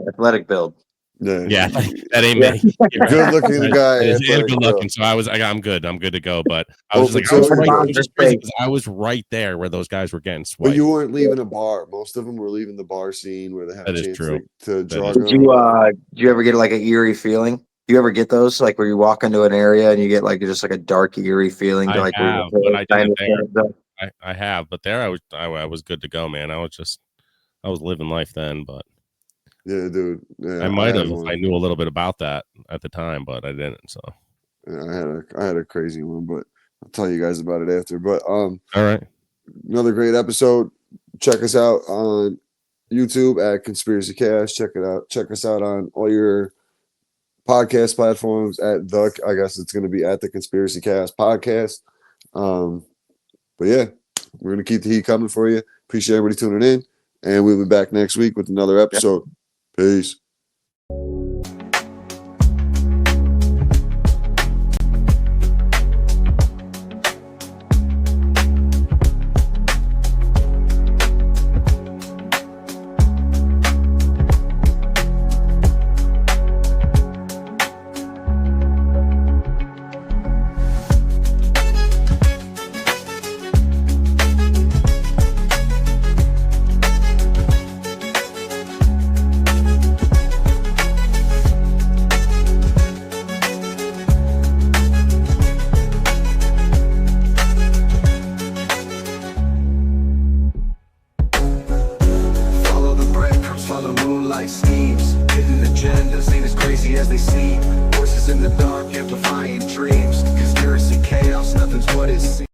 athletic build. Yeah, that ain't me. Good looking guy. It is good looking. So I'm good to go. But I was But just like, so- it was just crazy because I was right there where those guys were getting But swiped. you weren't leaving a bar. Most of them were leaving the bar scene where they have That a is chance true. to That jog is around. Did you ever get like an eerie feeling? Do you ever get those, like where you walk into an area and you get like just like a dark eerie feeling? I Like have, but I didn't there. I have, but there I was good to go, man. I was living life then, but Yeah, dude. Yeah, I might have if one. I knew a little bit about that at the time, but I didn't. So Yeah, I had a crazy one, but I'll tell you guys about it after. But all right. another great episode. Check us out on YouTube at Conspiracy Cast. Check it out. Check us out on all your podcast platforms I guess it's going to be at the Conspiracy Cast podcast. But yeah, we're going to keep the heat coming for you. Appreciate everybody tuning in, and we'll be back next week with another episode. Peace. life schemes, hidden agendas ain't as crazy as they seem. Voices in the dark amplifying dreams, conspiracy chaos, nothing's what it seems.